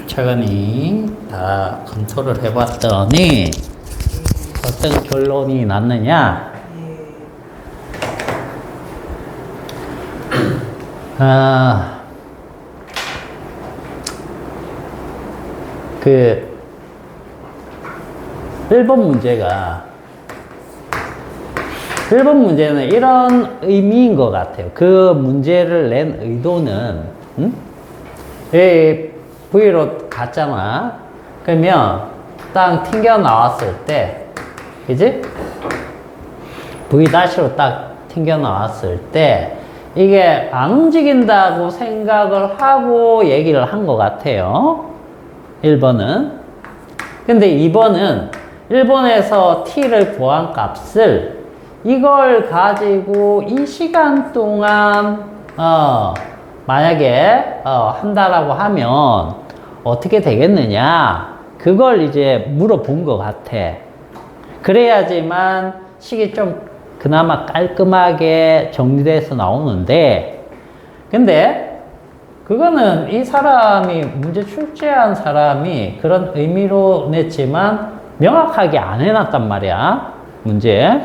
차근히 다 검토를 해봤더니 어떤 결론이 났느냐? 그 1번 문제는 이런 의미인 것 같아요. 그 문제를 낸 의도는, V로 갔잖아. 그러면 딱 튕겨 나왔을 때, 그지? V-로 딱 튕겨 나왔을 때, 이게 안 움직인다고 생각을 하고 얘기를 한 것 같아요. 1번은. 근데 2번은 1번에서 t를 구한 값을 이걸 가지고 이 시간 동안 만약에 한다라고 하면 어떻게 되겠느냐, 그걸 이제 물어본 것 같아. 그래야지만 식이 좀 그나마 깔끔하게 정리돼서 나오는데, 근데 그거는 이 사람이 문제 출제한 사람이 그런 의미로 냈지만 명확하게 안 해놨단 말이야, 문제.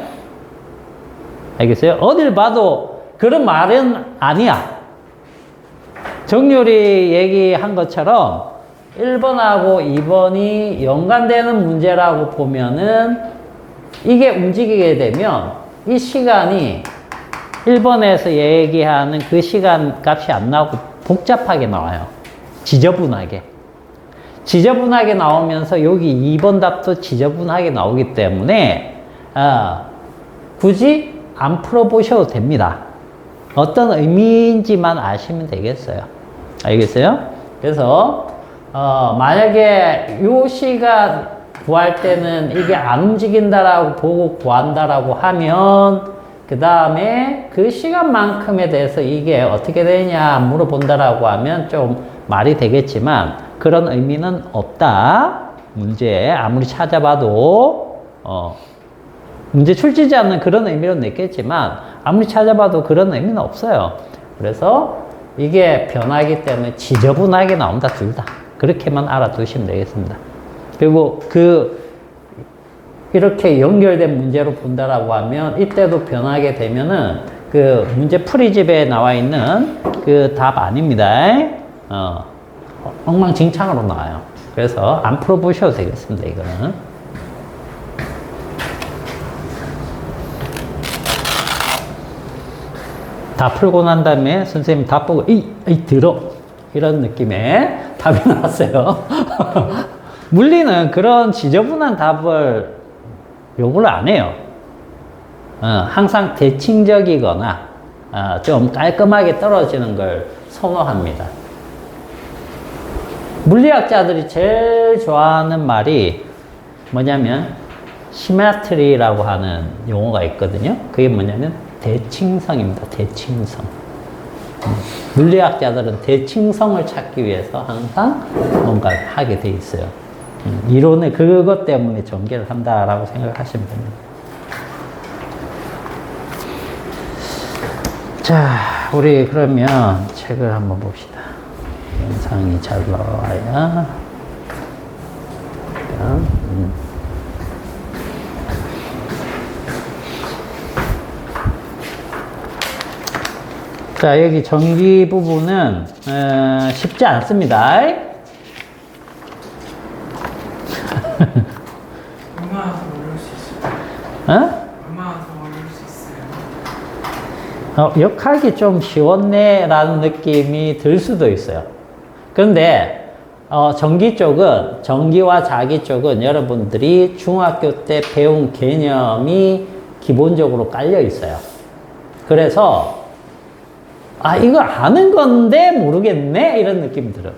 알겠어요? 어딜 봐도 그런 말은 아니야. 정렬이 얘기한 것처럼 1번하고 2번이 연관되는 문제라고 보면은 이게 움직이게 되면 이 시간이 1번에서 얘기하는 그 시간 값이 안 나오고 복잡하게 나와요. 지저분하게. 지저분하게 나오면서 여기 2번 답도 지저분하게 나오기 때문에 굳이 안 풀어보셔도 됩니다. 어떤 의미인지만 아시면 되겠어요. 알겠어요? 그래서 만약에 요 시간 구할 때는 이게 안 움직인다라고 보고 구한다라고 하면 그 다음에 그 시간만큼에 대해서 이게 어떻게 되냐 물어본다라고 하면 좀 말이 되겠지만 그런 의미는 없다. 문제 아무리 찾아봐도 문제 출제지 않는 그런 의미로 냈겠지만 아무리 찾아봐도 그런 의미는 없어요. 그래서 이게 변하기 때문에 지저분하게 나온다, 둘 다. 그렇게만 알아두시면 되겠습니다. 그리고 이렇게 연결된 문제로 본다라고 하면 이때도 변하게 되면은 그 문제 풀이집에 나와 있는 그 답 아닙니다. 엉망진창으로 나와요. 그래서 안 풀어보셔도 되겠습니다, 이거는. 다 풀고 난 다음에 선생님 답 보고 들어, 이런 느낌의 답이 나왔어요. 물리는 그런 지저분한 답을 요구를 안 해요. 항상 대칭적이거나 좀 깔끔하게 떨어지는 걸 선호합니다. 물리학자들이 제일 좋아하는 말이 뭐냐면 시메트리라고 하는 용어가 있거든요. 그게 뭐냐면 대칭성입니다. 대칭성. 물리학자들은 대칭성을 찾기 위해서 항상 뭔가 하게 돼 있어요. 이론의 그것 때문에 전개를 한다라고 생각하시면 됩니다. 자, 우리 그러면 책을 한번 봅시다. 영상이 잘 나와야. 자, 여기 전기 부분은 쉽지 않습니다. 얼마나 더 어려울 수 있어요? 얼마나 더 어려울 수 있어요? 역학이 좀 쉬웠네 라는 느낌이 들 수도 있어요. 그런데 전기 쪽은, 전기와 자기 쪽은 여러분들이 중학교 때 배운 개념이 기본적으로 깔려 있어요. 그래서 이거 아는 건데 모르겠네? 이런 느낌이 들어요.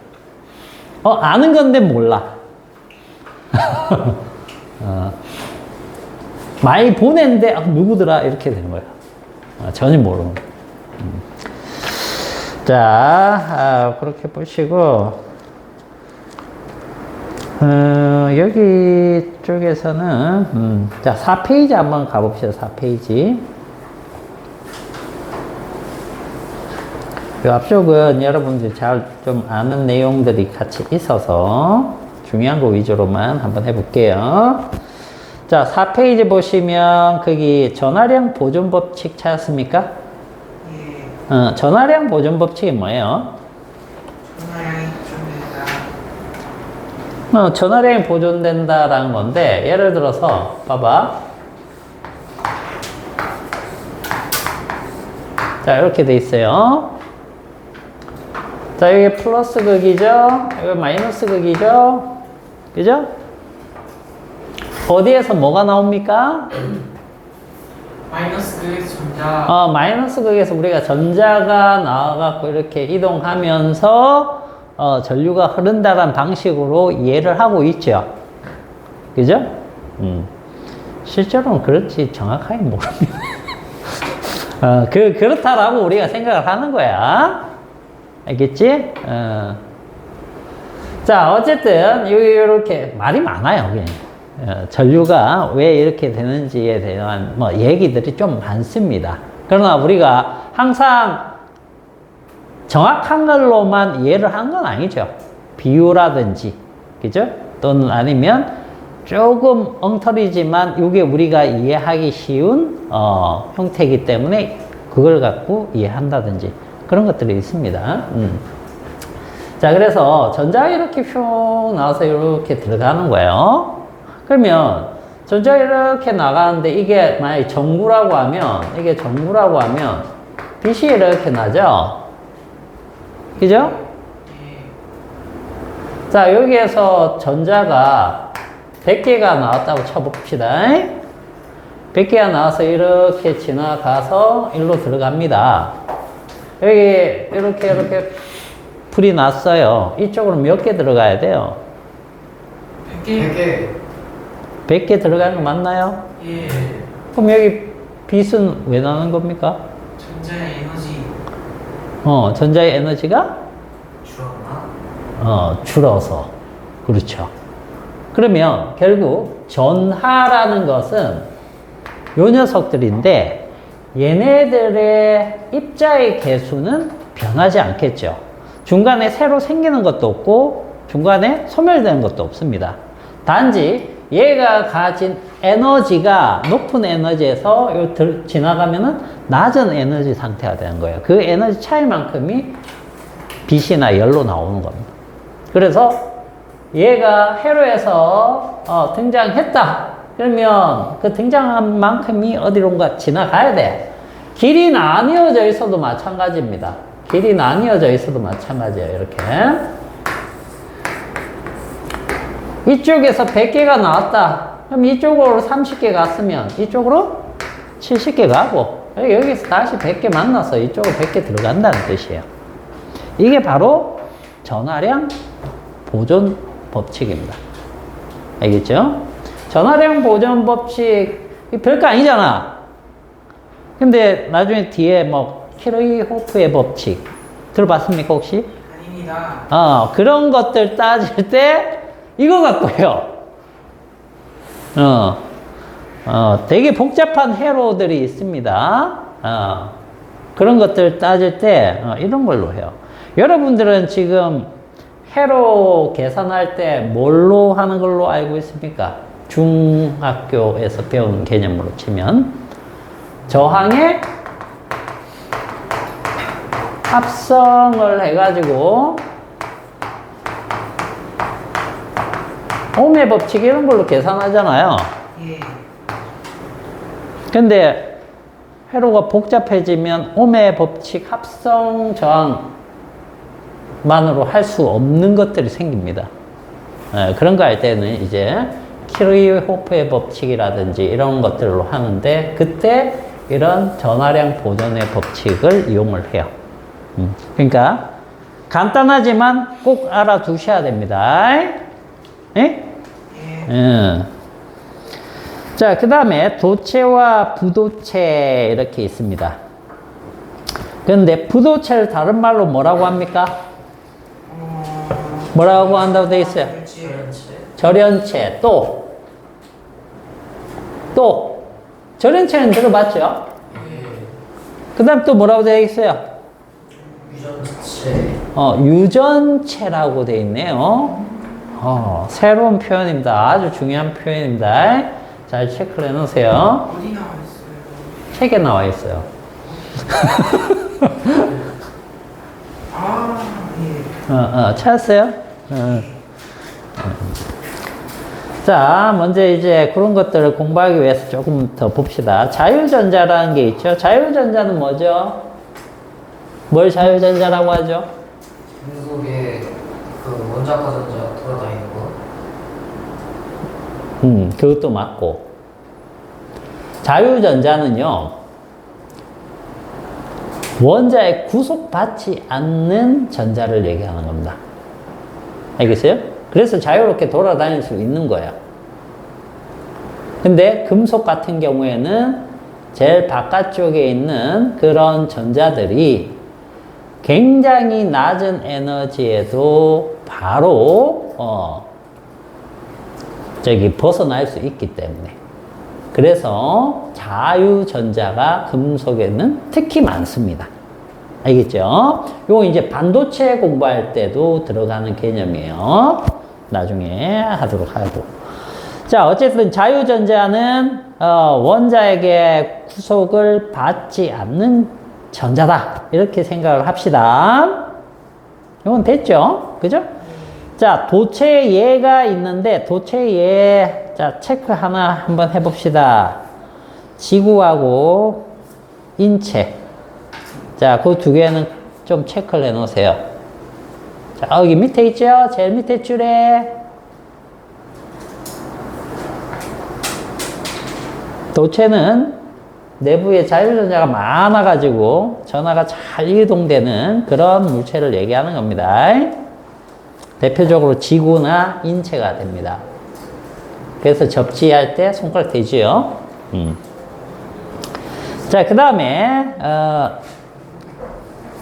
아는 건데 몰라. 많이 보냈는데 누구더라? 이렇게 되는 거예요. 전혀 모르는 거예요. 자, 그렇게 보시고 여기 쪽에서는 자, 4페이지 한번 가봅시다. 4페이지. 그 앞쪽은 여러분들이 잘 좀 아는 내용들이 같이 있어서 중요한 거 위주로만 한번 해볼게요. 자, 4페이지 보시면 거기 전화량 보존 법칙 찾았습니까? 예. 전화량 보존 법칙이 뭐예요? 전화량이 보존된다. 전화량이 보존된다라는 건데, 예를 들어서 봐봐. 자, 이렇게 돼 있어요. 자, 여기 플러스 극이죠? 여기 마이너스 극이죠? 그죠? 어디에서 뭐가 나옵니까? 마이너스 극에서 전자. 마이너스 극에서 우리가 전자가 나와갖고 이렇게 이동하면서 전류가 흐른다는 방식으로 이해를 하고 있죠. 그죠? 실제로는 그렇지 정확하게 모릅니다. 그렇다라고 우리가 생각을 하는 거야. 알겠지? 자, 어쨌든, 여기 이렇게 말이 많아요, 그냥. 전류가 왜 이렇게 되는지에 대한 뭐 얘기들이 좀 많습니다. 그러나 우리가 항상 정확한 걸로만 이해를 하는 건 아니죠. 비유라든지, 그죠? 또는 아니면 조금 엉터리지만 이게 우리가 이해하기 쉬운 형태이기 때문에 그걸 갖고 이해한다든지 그런 것들이 있습니다. 자, 그래서 전자가 이렇게 휙 나와서 이렇게 들어가는 거예요. 그러면 전자가 이렇게 나가는데 이게 만약에 전구라고 하면 빛이 이렇게 나죠? 그죠? 자, 여기에서 전자가 100개가 나왔다고 쳐봅시다. 100개가 나와서 이렇게 지나가서 일로 들어갑니다. 여기 이렇게 불이 났어요. 이쪽으로 몇 개 들어가야 돼요? 100개. 100개 들어가는 거 맞나요? 예. 그럼 여기 빛은 왜 나는 겁니까? 전자의 에너지. 전자의 에너지가? 줄었나? 줄어서. 그렇죠. 그러면 결국 전하라는 것은 요 녀석들인데 얘네들의 입자의 개수는 변하지 않겠죠. 중간에 새로 생기는 것도 없고 중간에 소멸되는 것도 없습니다. 단지 얘가 가진 에너지가 높은 에너지에서 지나가면은 낮은 에너지 상태가 되는 거예요. 그 에너지 차이만큼이 빛이나 열로 나오는 겁니다. 그래서 얘가 회로에서 등장했다. 그러면 그 등장한 만큼이 어디론가 지나가야 돼. 길이 나뉘어져 있어도 마찬가지입니다. 길이 나뉘어져 있어도 마찬가지예요. 이렇게. 이쪽에서 100개가 나왔다. 그럼 이쪽으로 30개 갔으면 이쪽으로 70개 가고 여기서 다시 100개 만나서 이쪽으로 100개 들어간다는 뜻이에요. 이게 바로 전하량 보존 법칙입니다. 알겠죠? 전하량 보존 법칙 별거 아니잖아. 근데 나중에 뒤에 뭐 키르호프의 법칙 들어봤습니까 혹시? 아닙니다. 그런 것들 따질 때 이거 갖고요. 되게 복잡한 회로들이 있습니다. 그런 것들 따질 때 이런 걸로 해요. 여러분들은 지금 회로 계산할 때 뭘로 하는 걸로 알고 있습니까? 중학교에서 배운 개념으로 치면 저항의 합성을 해가지고 옴의 법칙 이런 걸로 계산하잖아요. 예. 근데 회로가 복잡해지면 옴의 법칙 합성 저항만으로 할 수 없는 것들이 생깁니다. 그런 거 할 때는 이제 키르호프의 법칙이라든지 이런 것들로 하는데 그때 이런 전하량 보존의 법칙을 이용을 해요. 그러니까 간단하지만 꼭 알아두셔야 됩니다. 예? 자, 그 다음에 도체와 부도체 이렇게 있습니다. 그런데 부도체를 다른 말로 뭐라고 합니까? 뭐라고 한다고 되어 있어요? 절연체. 또 절연체는 들어봤죠? 그 다음 또 뭐라고 되어 있어요? 유전체라고 돼 있네요. 새로운 표현입니다. 아주 중요한 표현입니다. 잘 체크를 해놓으세요. 어디 나와 있어요? 책에 나와 있어요. 아, 예. 찾았어요? 자, 먼저 이제 그런 것들을 공부하기 위해서 조금 더 봅시다. 자유전자라는 게 있죠. 자유전자는 뭐죠? 뭘 자유전자라고 하죠? 중국에 그 원자과 전자 돌아다니는 거. 그것도 맞고. 자유전자는요, 원자에 구속받지 않는 전자를 얘기하는 겁니다. 알겠어요? 그래서 자유롭게 돌아다닐 수 있는 거예요. 근데 금속 같은 경우에는 제일 바깥쪽에 있는 그런 전자들이 굉장히 낮은 에너지에도 바로 벗어날 수 있기 때문에, 그래서 자유전자가 금속에는 특히 많습니다. 알겠죠? 요거 이제 반도체 공부할 때도 들어가는 개념이에요. 나중에 하도록 하고. 자, 어쨌든 자유전자는 원자에게 구속을 받지 않는 전자다. 이렇게 생각을 합시다. 이건 됐죠? 그죠? 자, 도체예가 있는데, 도체예, 자, 체크 하나 한번 해봅시다. 지구하고 인체. 자, 그 두 개는 좀 체크를 해 놓으세요. 자, 여기 밑에 있죠? 제일 밑에 줄에. 도체는 내부에 자유전자가 많아가지고 전하가 잘 이동되는 그런 물체를 얘기하는 겁니다. 대표적으로 지구나 인체가 됩니다. 그래서 접지할 때 손가락 대지요. 자, 그 다음에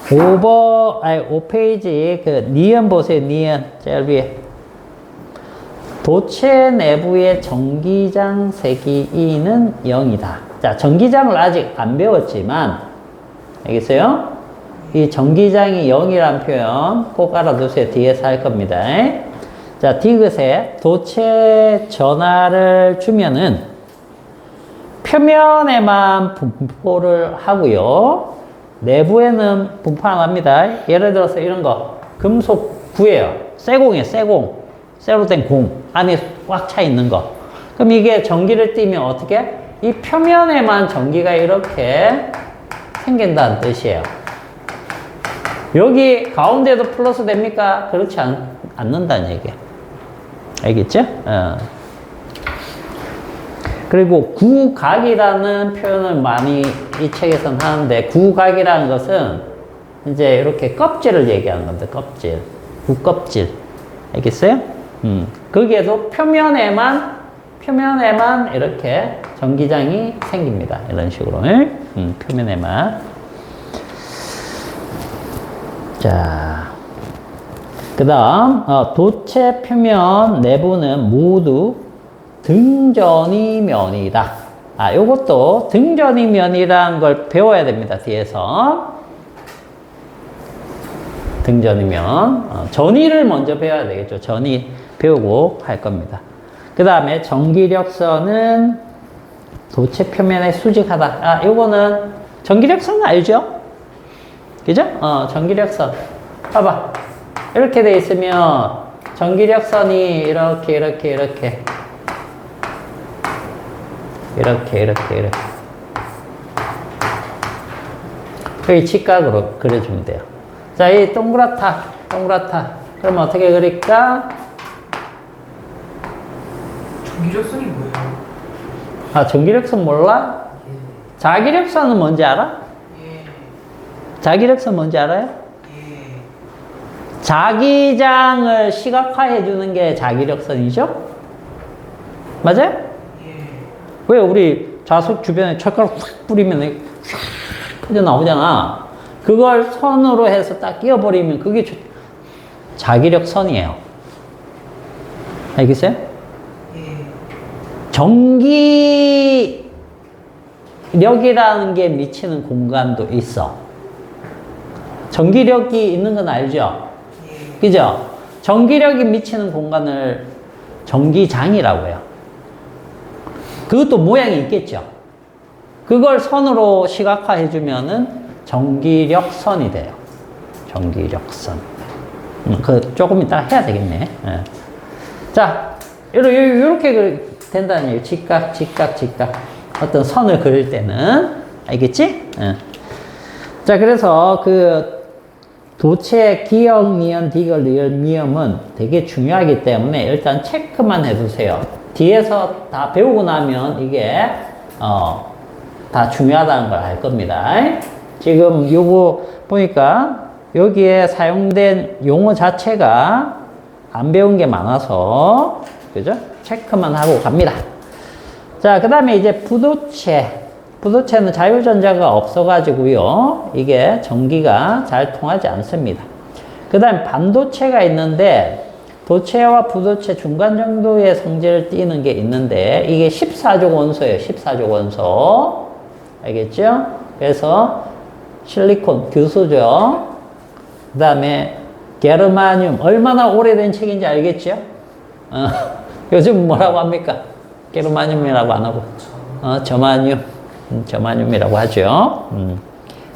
5페이지 그 니은 보세요. 니은 제일 위에. 도체 내부의 전기장 세기는 0이다. 자, 전기장을 아직 안 배웠지만, 알겠어요? 이 전기장이 0이란 표현 꼭 알아두세요. 뒤에서 할 겁니다. 자, 디귿에 도체 전하를 주면은 표면에만 분포를 하고요. 내부에는 분포 안 합니다. 예를 들어서 이런 거. 금속 구예요. 쇠공이에요. 쇠공. 쇠로 된 공. 안에 꽉 차 있는 거. 그럼 이게 전기를 띠면 어떻게? 이 표면에만 전기가 이렇게 생긴다는 뜻이에요. 여기 가운데도 플러스 됩니까? 그렇지 않는다는 얘기예요. 알겠죠? 그리고 구각이라는 표현을 많이 이 책에서는 하는데, 구각이라는 것은 이제 이렇게 껍질을 얘기하는 겁니다. 껍질. 구껍질. 알겠어요? 거기에도 표면에만 이렇게 전기장이 생깁니다. 이런 식으로. 표면에만. 자, 그 다음, 도체 표면 내부는 모두 등전이면이다. 요것도 등전이면이라는 걸 배워야 됩니다. 뒤에서. 등전이면. 전위를 먼저 배워야 되겠죠. 전위 배우고 할 겁니다. 그 다음에 전기력선은 도체 표면에 수직하다. 요거는 전기력선 알죠? 그죠? 전기력선. 봐봐. 이렇게 돼 있으면 전기력선이 이렇게. 여기 직각으로 그려주면 돼요. 자, 이 동그랗다. 그럼 어떻게 그릴까? 전기력선이 뭐예요? 전기력선 몰라? 자기력선은 뭔지 알아? 예. 자기력선 뭔지 알아요? 예. 자기장을 시각화해 주는 게 자기력선이죠? 맞아요? 예. 왜 우리 좌석 주변에 철가루 확 뿌리면 확 퍼져 나오잖아. 그걸 선으로 해서 딱 끼워버리면 그게 자기력선이에요. 알겠어요? 예. 전기력이라는 게 미치는 공간도 있어. 전기력이 있는 건 알죠? 예. 그죠? 전기력이 미치는 공간을 전기장이라고 해요. 그것도 모양이 있겠죠? 그걸 선으로 시각화해주면은 전기력선이 돼요. 전기력선. 그 조금 이따 해야 되겠네. 예. 자, 이렇게 된다는 얘기예요. 직각. 어떤 선을 그릴 때는. 알겠지? 예. 자, 그래서 그 도체 기역, 니은, 디귿, 리을, 미음은 되게 중요하기 때문에 일단 체크만 해두세요. 뒤에서 다 배우고 나면 이게, 다 중요하다는 걸 알 겁니다. 지금 요거 보니까 여기에 사용된 용어 자체가 안 배운 게 많아서, 그죠? 체크만 하고 갑니다. 자, 그 다음에 이제 부도체. 부도체는 자유전자가 없어가지고요. 이게 전기가 잘 통하지 않습니다. 그 다음 반도체가 있는데, 도체와 부도체 중간 정도의 성질을 띠는 게 있는데, 이게 14족 원소예요. 14족 원소. 알겠죠? 그래서 실리콘, 규소죠. 그 다음에 게르마늄. 얼마나 오래된 책인지 알겠죠? 요즘 뭐라고 합니까? 게르마늄이라고 안 하고. 저마늄. 저마늄이라고 하죠.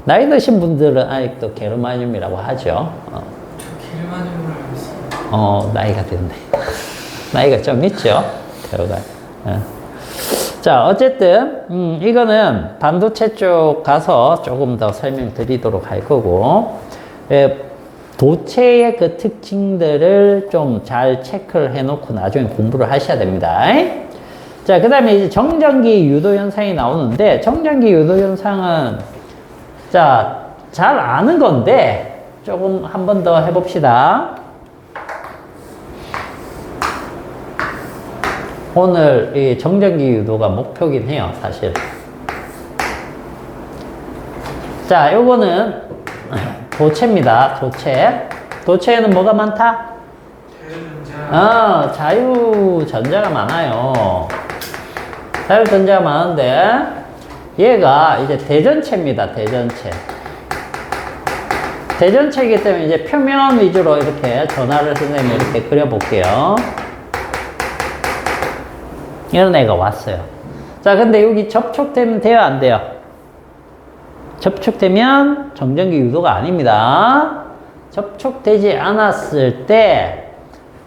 나이 드신 분들은 아직도 게르마늄이라고 하죠. 저 게르마늄으로 알고 있어요. 나이가 됐네. 나이가 좀 있죠. 자, 어쨌든, 이거는 반도체 쪽 가서 조금 더 설명드리도록 할 거고, 도체의 그 특징들을 좀 잘 체크를 해놓고 나중에 공부를 하셔야 됩니다. 자, 그 다음에 이제 정전기 유도 현상이 나오는데, 정전기 유도 현상은, 자, 잘 아는 건데, 조금 한 번 더 해봅시다. 오늘 이 정전기 유도가 목표긴 해요, 사실. 자, 요거는 도체입니다, 도체. 도체에는 뭐가 많다? 자유전자. 자유전자가 많아요. 자유전자가 많은데, 얘가 이제 대전체입니다, 대전체. 대전체이기 때문에 이제 표면 위주로 이렇게 전화를 선생님이 이렇게 그려볼게요. 이런 애가 왔어요. 자, 근데 여기 접촉되면 돼요, 안 돼요? 접촉되면 정전기 유도가 아닙니다. 접촉되지 않았을 때,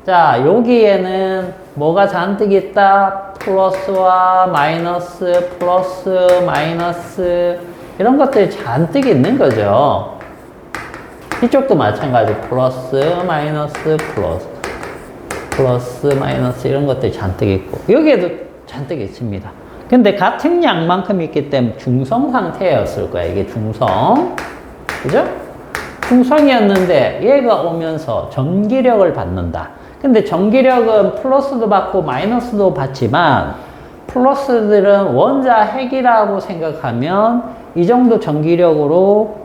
자, 여기에는 뭐가 잔뜩 있다? 플러스와 마이너스, 플러스, 마이너스, 이런 것들이 잔뜩 있는 거죠. 이쪽도 마찬가지. 플러스, 마이너스, 플러스. 플러스, 마이너스, 이런 것들이 잔뜩 있고, 여기에도 잔뜩 있습니다. 근데 같은 양만큼 있기 때문에 중성 상태였을 거야. 이게 중성. 그죠? 중성이었는데 얘가 오면서 전기력을 받는다. 근데 전기력은 플러스도 받고 마이너스도 받지만 플러스들은 원자 핵이라고 생각하면 이 정도 전기력으로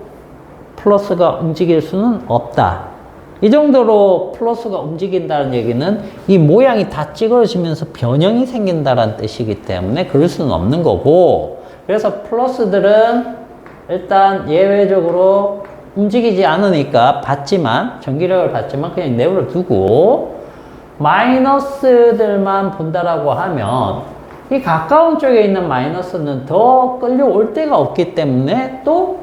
플러스가 움직일 수는 없다. 이 정도로 플러스가 움직인다는 얘기는 이 모양이 다 찌그러지면서 변형이 생긴다는 뜻이기 때문에 그럴 수는 없는 거고, 그래서 플러스들은 일단 예외적으로 움직이지 않으니까 받지만, 전기력을 받지만 그냥 내버려 두고, 마이너스들만 본다라고 하면 이 가까운 쪽에 있는 마이너스는 더 끌려올 데가 없기 때문에 또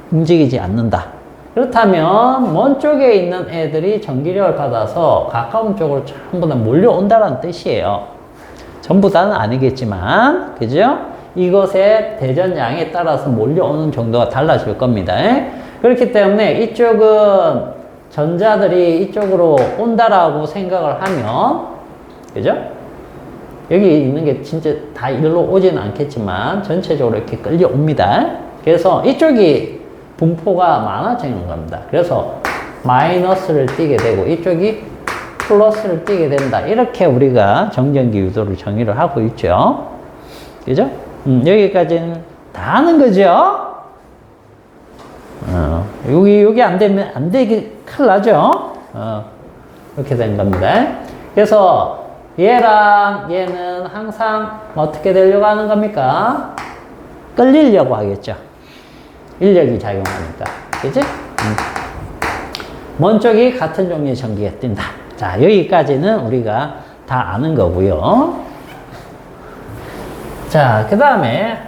움직이지 않는다. 그렇다면 먼 쪽에 있는 애들이 전기력을 받아서 가까운 쪽으로 전부 다 몰려온다는 뜻이에요. 전부 다는 아니겠지만, 그죠? 이것의 대전량에 따라서 몰려오는 정도가 달라질 겁니다. 그렇기 때문에 이쪽은 전자들이 이쪽으로 온다라고 생각을 하면, 그죠? 여기 있는 게 진짜 다 일로 오지는 않겠지만 전체적으로 이렇게 끌려옵니다. 그래서 이쪽이 분포가 많아지는 겁니다. 그래서 마이너스를 띄게 되고 이쪽이 플러스를 띄게 된다. 이렇게 우리가 정전기 유도를 정의를 하고 있죠. 그죠? 여기까지는 다 아는 거죠? 여기 안 되면 안 되게 큰일 나죠? 이렇게 된 겁니다. 그래서 얘랑 얘는 항상 어떻게 되려고 하는 겁니까? 끌리려고 하겠죠. 인력이 작용하니까. 그치? 먼 쪽이 같은 종류의 전기가 뛴다. 자, 여기까지는 우리가 다 아는 거고요. 자, 그 다음에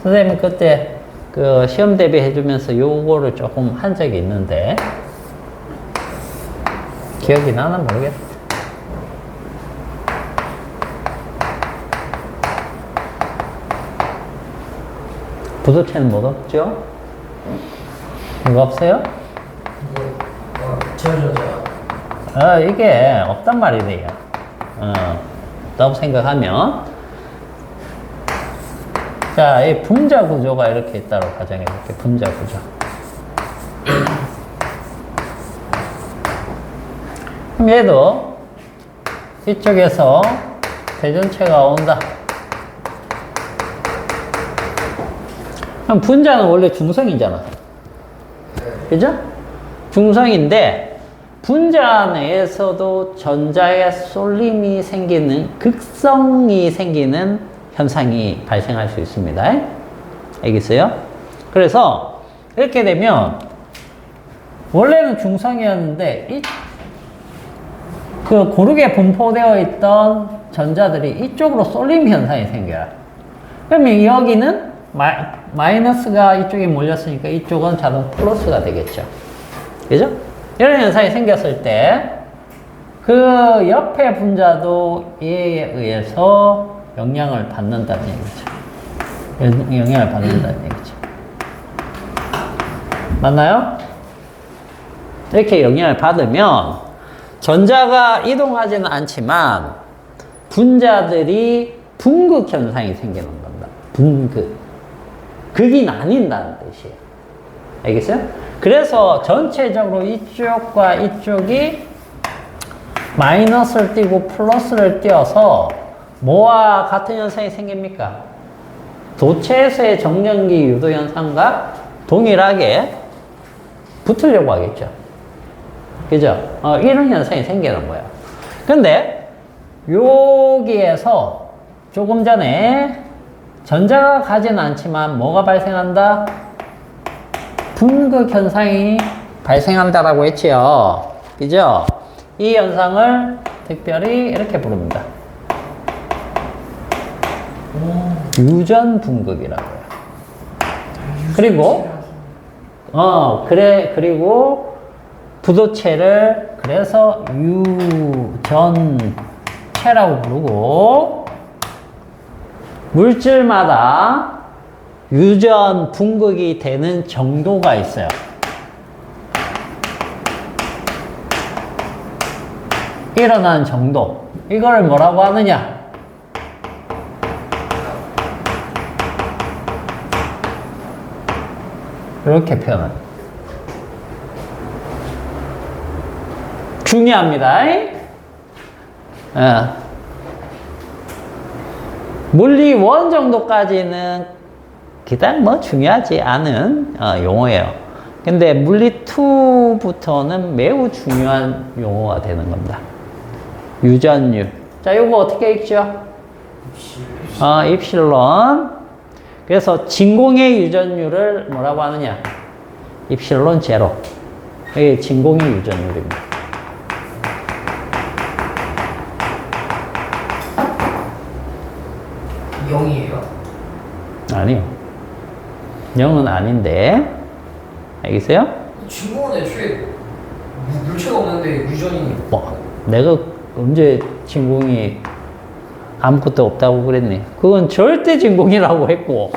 선생님 그때 그 시험 대비해 주면서 요거를 조금 한 적이 있는데 기억이 나나 모르겠다. 부도체는 못 없죠? 이거 없어요? 제어전자. 이게 없단 말이에요. 없다고 생각하면. 자, 이 분자 구조가 이렇게 있다고 가정해 볼게요. 분자 구조. 그럼 얘도 이쪽에서 대전체가 온다. 그럼 분자는 원래 중성이잖아. 그죠? 중성인데, 분자 내에서도 전자의 쏠림이 생기는, 극성이 생기는 현상이 발생할 수 있습니다. 알겠어요? 그래서, 이렇게 되면, 원래는 중성이었는데, 그 고르게 분포되어 있던 전자들이 이쪽으로 쏠림 현상이 생겨요. 그러면 여기는 마이너스가 이쪽에 몰렸으니까 이쪽은 자동 플러스가 되겠죠. 그죠? 이런 현상이 생겼을 때, 그 옆에 분자도 얘에 의해서 영향을 받는다는 얘기죠. 영향을 받는다는 얘기죠. 맞나요? 이렇게 영향을 받으면 전자가 이동하지는 않지만 분자들이 분극 현상이 생기는 겁니다. 분극. 극이 나뉜다는 뜻이에요. 알겠어요? 그래서 전체적으로 이쪽과 이쪽이 마이너스를 띄고 플러스를 띄어서 뭐와 같은 현상이 생깁니까? 도체에서의 정전기 유도 현상과 동일하게 붙으려고 하겠죠. 그죠? 이런 현상이 생기는 거예요. 근데 여기에서 조금 전에 전자가 가지는 않지만 뭐가 발생한다? 분극 현상이 발생한다라고 했지요. 그죠? 이 현상을 특별히 이렇게 부릅니다. 유전 분극이라고요. 그리고 그리고 부도체를 그래서 유전체라고 부르고, 물질마다 유전 분극이 되는 정도가 있어요. 일어나는 정도. 이걸 뭐라고 하느냐? 이렇게 표현합니다. 중요합니다. 물리 1 정도까지는 그닥 뭐 중요하지 않은 용어예요. 근데 물리 2부터는 매우 중요한 용어가 되는 겁니다. 유전율. 자, 요거 어떻게 읽죠? 입실론. 그래서 진공의 유전율을 뭐라고 하느냐? 입실론 제로. 이게 진공의 유전율입니다. 영이에요? 아니요. 0은 아닌데. 알겠어요? 진공은 애초에 물체가 없는데 유전이. 내가 언제 진공이 아무것도 없다고 그랬니? 그건 절대 진공이라고 했고,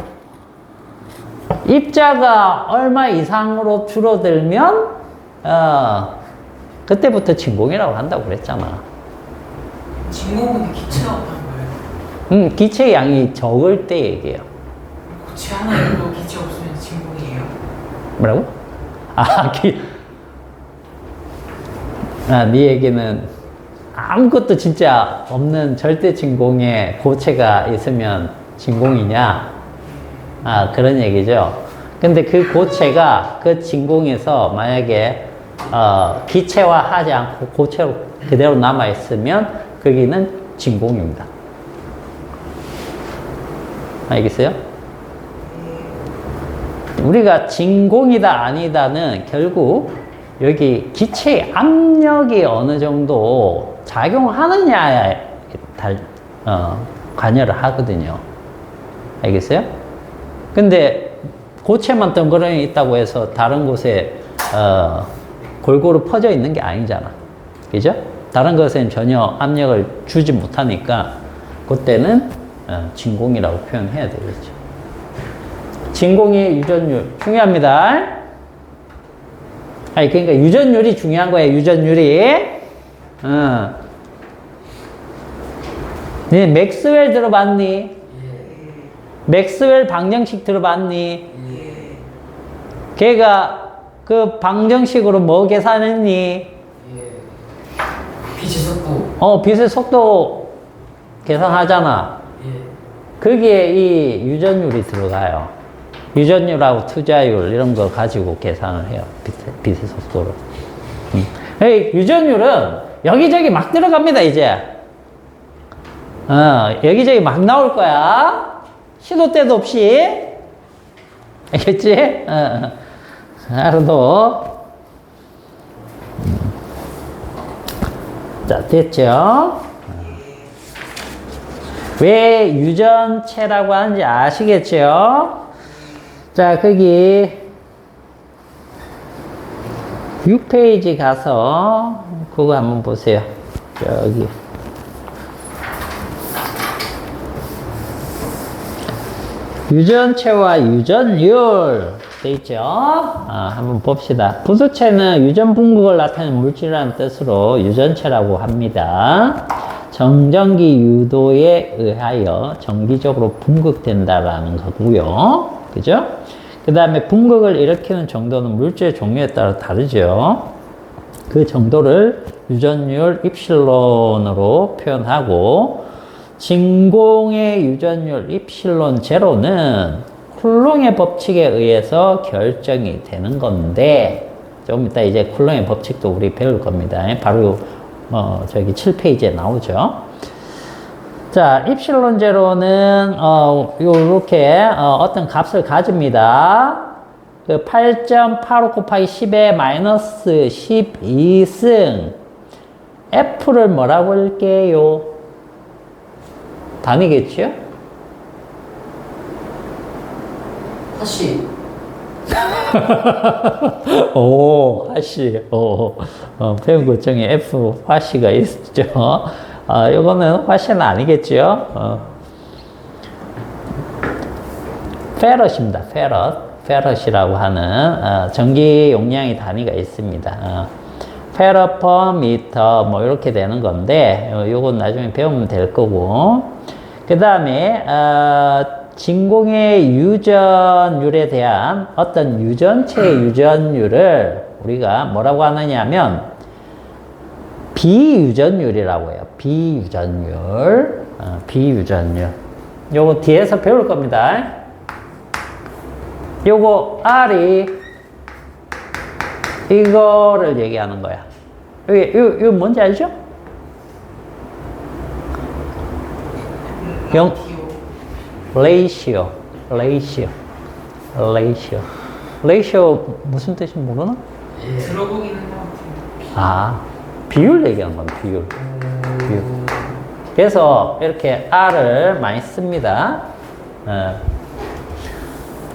입자가 얼마 이상으로 줄어들면 그때부터 진공이라고 한다고 그랬잖아. 진공은 기체가 없다는 거예요. 기체 양이 적을 때 얘기해요. 고체 하나에도 기체 없으면 진공이에요. 뭐라고? 네 얘기는 아무것도 진짜 없는 절대 진공에 고체가 있으면 진공이냐? 그런 얘기죠. 근데 그 고체가 그 진공에서 만약에 기체화하지 않고 고체로 그대로 남아있으면 거기는 진공입니다. 알겠어요? 우리가 진공이다 아니다는 결국 여기 기체의 압력이 어느 정도 작용하느냐에 관여를 하거든요. 알겠어요? 근데 고체만 덩그러니 있다고 해서 다른 곳에 골고루 퍼져 있는 게 아니잖아. 그죠? 다른 것엔 전혀 압력을 주지 못하니까 그때는 진공이라고 표현해야 되겠죠. 진공의 유전율 중요합니다. 아니 그러니까 유전율이 중요한 거예요. 유전율이. 네, 맥스웰 들어봤니? 예. 맥스웰 방정식 들어봤니? 예. 걔가 그 방정식으로 뭐 계산했니? 예. 빛의 속도. 빛의 속도 계산하잖아. 예. 거기에 이 유전율이 들어가요. 유전율하고 투자율 이런 거 가지고 계산을 해요. 빛의 속도로. 유전율은 여기저기 막 들어갑니다, 이제. 여기저기 막 나올 거야. 시도 때도 없이. 알겠지? 알아도. 자, 됐죠? 왜 유전체라고 하는지 아시겠죠? 자, 거기 6페이지 가서 그거 한번 보세요. 저기. 유전체와 유전율 돼 있죠? 한번 봅시다. 부수체는 유전 분극을 나타내는 물질이라는 뜻으로 유전체라고 합니다. 정전기 유도에 의하여 정기적으로 분극된다라는 거고요. 그죠? 그 다음에 분극을 일으키는 정도는 물질의 종류에 따라 다르죠. 그 정도를 유전율 입실론으로 표현하고, 진공의 유전율 입실론 제로는 쿨롱의 법칙에 의해서 결정이 되는 건데, 좀 이따 이제 쿨롱의 법칙도 우리 배울 겁니다. 바로 저기 7페이지에 나오죠. 자, 입실론 제로는 요렇게 어떤 값을 가집니다. 그 8.85 곱하기 10의 마이너스 12승 F를 뭐라고 할게요? 단위겠죠? 하시. 오, 화씨. 배운 것 중에 F 화씨가 있죠. 요거는 화씨는 아니겠죠. 페럿입니다. 페럿이라고 하는 전기 용량의 단위가 있습니다. 페럿 퍼 미터 뭐 이렇게 되는 건데, 요건 나중에 배우면 될 거고. 그 다음에 진공의 유전율에 대한 어떤 유전체의 유전율을 우리가 뭐라고 하느냐면 비유전율이라고 해요. 비유전율. 비유전율. 요거 뒤에서 배울 겁니다. 요거 R이 이거를 얘기하는 거야. 이거 뭔지 알죠? 레이시오 무슨 뜻인지 모르나? 예. 들어보긴 한 것 같아요. 비율 얘기하는 겁니다. 비율. 그래서 이렇게 R을 많이 씁니다.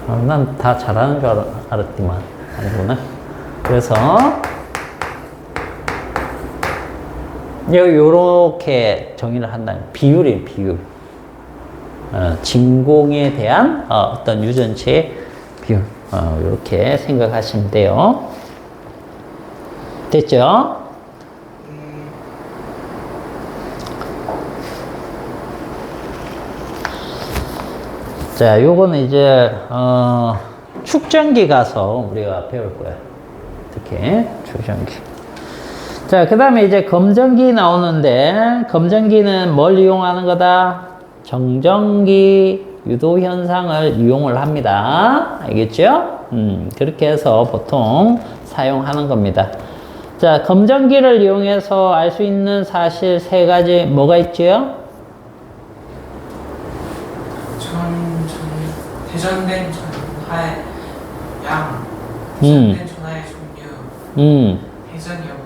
난 다 잘하는 줄 알았지만 아니구나. 그래서 요렇게 정의를 한다는 비율이에요. 비율. 진공에 대한 어떤 유전체의 비율. 이렇게 생각하시면 돼요. 됐죠? 자, 요거는 이제 축전기 가서 우리가 배울 거예요. 어떻게 축전기. 자, 그 다음에 이제 검전기 나오는데, 검전기는 뭘 이용하는 거다? 정전기 유도 현상을 이용을 합니다. 알겠죠? 그렇게 해서 보통 사용하는 겁니다. 자, 검전기를 이용해서 알 수 있는 사실 세 가지 뭐가 있죠? 대전된 양, 음. 무선된 전화의 종류, 회전 여부.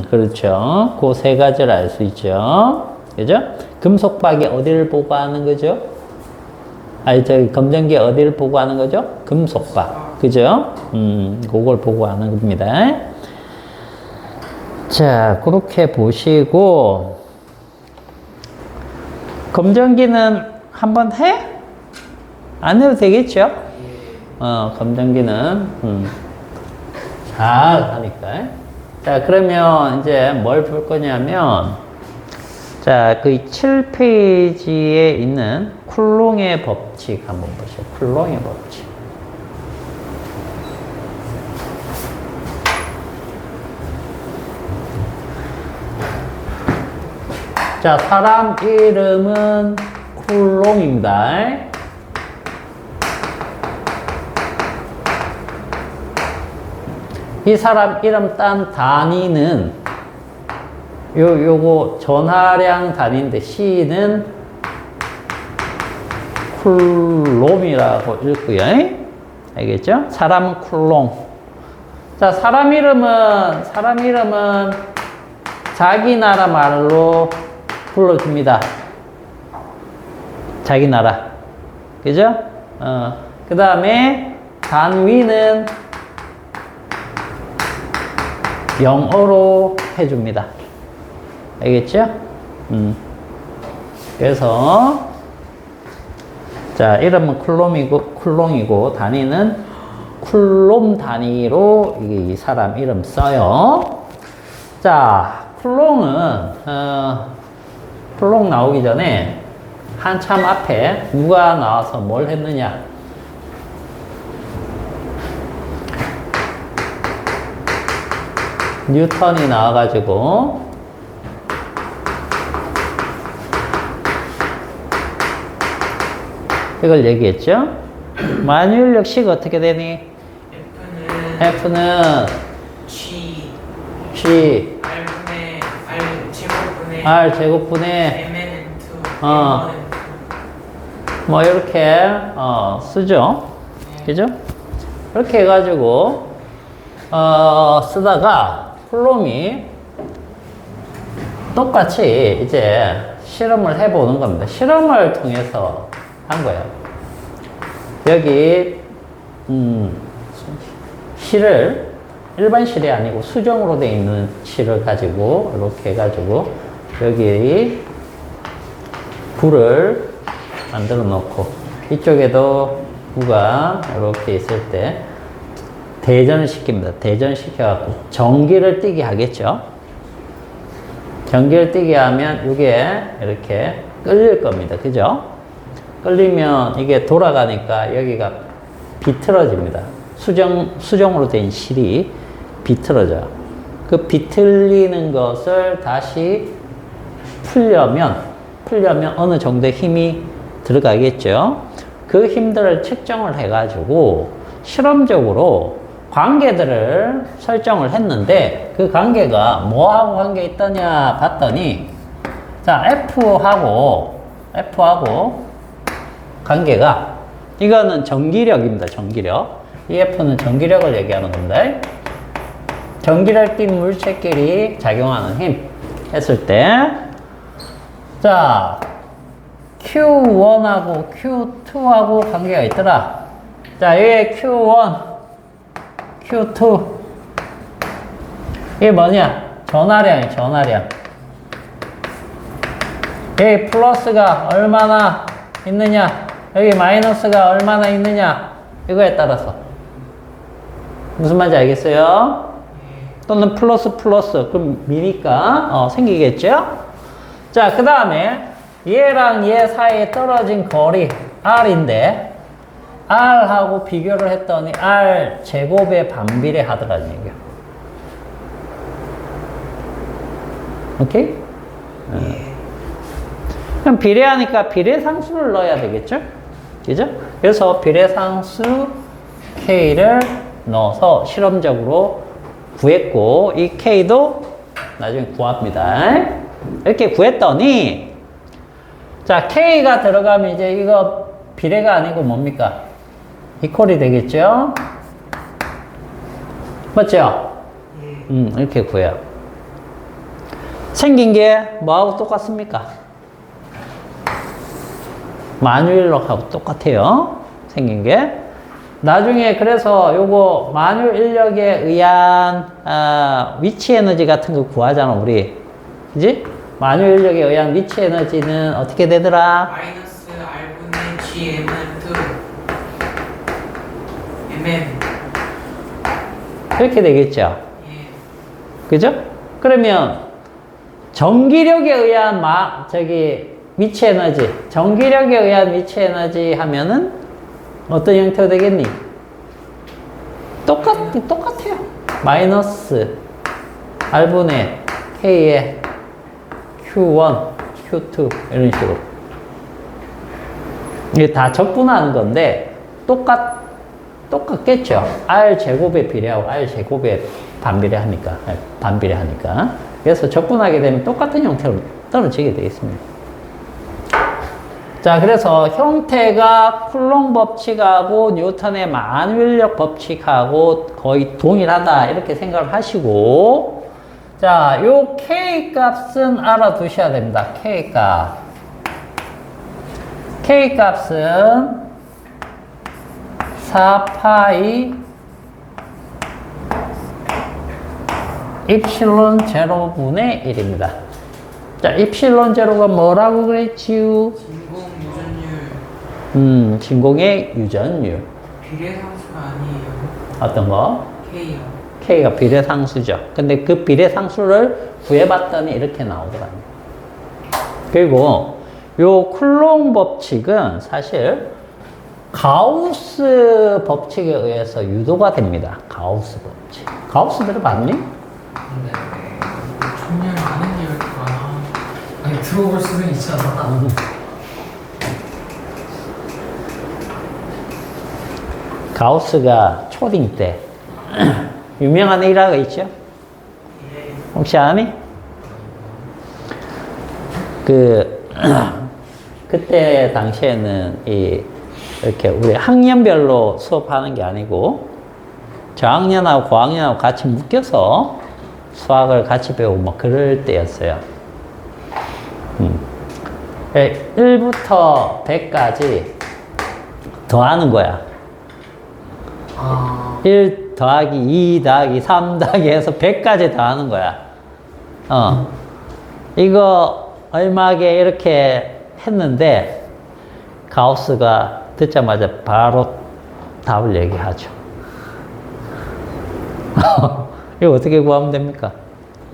그렇죠. 그 세 가지를 알 수 있죠. 그죠? 금속박이 어디를 보고하는 거죠? 아니, 저기, 검정기 어디를 보고하는 거죠? 금속박. 그죠? 그걸 보고하는 겁니다. 자, 그렇게 보시고, 검정기는 한번 해? 안 해도 되겠죠? 검정기는, 잘 하니까. 자, 그러면 이제 뭘 볼 거냐면, 자, 그 7페이지에 있는 쿨롱의 법칙 한번 보시죠. 쿨롱의 법칙. 자, 사람 이름은 쿨롱입니다. 이 사람 이름 딴 단위는 요거 전하량 단위인데 C는 쿨롬이라고 읽고요. 알겠죠? 사람은 쿨롱. 자, 사람 이름은 자기 나라 말로 불러줍니다. 자기 나라. 그죠? 그 다음에 단위는 영어로 해줍니다. 알겠죠? 그래서, 자, 이름은 쿨롱이고, 단위는 쿨롬 단위로 이 사람 이름 써요. 자, 쿨롱 나오기 전에 한참 앞에 누가 나와서 뭘 했느냐? 뉴턴이 나와가지고 이걸 얘기했죠? 만유인력 C가 어떻게 되니? F는 G, G R분의 R 제곱분의 R 제곱분의 Mn 2, 어. 뭐 이렇게 쓰죠. 그죠? 이렇게 해가지고 쓰다가 쿨롬이 똑같이 이제 실험을 해보는 겁니다. 실험을 통해서 한 거예요. 여기 실을 일반 실이 아니고 수정으로 되어 있는 실을 가지고 이렇게 해가지고 여기 불을 만들어 놓고 이쪽에도 구가 이렇게 있을 때 대전을 시킵니다. 대전을 시켜갖고 전기를 띠게 하겠죠. 전기를 띠게 하면 이게 이렇게 끌릴 겁니다. 그죠? 끌리면 이게 돌아가니까 여기가 비틀어집니다. 수정으로 된 실이 비틀어져요. 그 비틀리는 것을 다시 풀려면 어느 정도의 힘이 들어가겠죠. 그 힘들을 측정을 해가지고 실험적으로 관계들을 설정을 했는데 그 관계가 뭐하고 관계 있더냐 봤더니 자 F하고 관계가 이거는 전기력입니다. 전기력. 이 F는 전기력을 얘기하는 겁니다. 전기를 띤 물체끼리 작용하는 힘 했을 때 자 Q1하고 Q2하고 관계가 있더라. 자 여기 Q1 Q2 이게 뭐냐? 전하량이에요. 전하량. 여기 플러스가 얼마나 있느냐? 여기 마이너스가 얼마나 있느냐? 이거에 따라서 무슨 말인지 알겠어요? 또는 플러스 그럼 미니까 생기겠죠? 자, 그 다음에 얘랑 얘 사이에 떨어진 거리 R인데 R하고 비교를 했더니 R 제곱에 반비례 하더라는 얘기야. 오케이? 그럼 비례하니까 비례상수를 넣어야 되겠죠? 그죠? 그래서 비례상수 K를 넣어서 실험적으로 구했고 이 K도 나중에 구합니다. 이렇게 구했더니 자 K가 들어가면 이제 이거 비례가 아니고 뭡니까? 이퀄이 되겠죠? 맞죠? 예. 이렇게 구해요. 생긴 게 뭐하고 똑같습니까? 만유인력하고 똑같아요. 생긴 게. 나중에 그래서 요거 만유인력에 의한 위치 에너지 같은 거 구하잖아, 우리. 그지? 만유인력에 의한 위치 에너지는 어떻게 되더라? 마이너스 R분의 GM은 2 MM. 이렇게 되겠죠? 예. 그죠? 그러면 전기력에 의한 위치 에너지, 전기력에 의한 위치 에너지 하면은 어떤 형태가 되겠니? 똑같아요. 마이너스 R분의 K의 Q1, Q2 이런 식으로. 이게 다 적분하는 건데 똑같겠죠. R 제곱에 비례하고 R 제곱에 반비례하니까. 그래서 적분하게 되면 똑같은 형태로 떨어지게 되어 있습니다. 자, 그래서 형태가 쿨롱 법칙하고 뉴턴의 만유인력 법칙하고 거의 동일하다 이렇게 생각을 하시고, 자, 요 K 값은 알아두셔야 됩니다. K 값. K 값은 4파이 입실론 제로분의 1입니다. 자, 입실론 제로가 뭐라고 그랬지요? 진공 유전율. 진공의 유전율. 비례상수가 아니에요. 어떤 거? K요. K가 비례상수죠. 근데 그 비례상수를 구해봤더니 이렇게 나오더라고요. 그리고 요 쿨롱 법칙은 사실 가우스 법칙에 의해서 유도가 됩니다. 가우스 법칙. 가우스 들어봤니? 네. 정말 많은 얘기가 많아. 아니 들어볼 수는 있잖아. 가우스가 초딩 때 유명한 일화가 있죠? 예. 혹시 아니? 그때 당시에는 이렇게 우리 학년별로 수업하는 게 아니고 저학년하고 고학년하고 같이 묶여서 수학을 같이 배우고 뭐 그럴 때였어요. 1부터 100까지 더하는 거야. 1 더하기 2 더하기 3 더하기 해서 100까지 더하는 거야. 이거 얼마게 이렇게 했는데 가우스가 듣자마자 바로 답을 얘기하죠. 이거 어떻게 구하면 됩니까?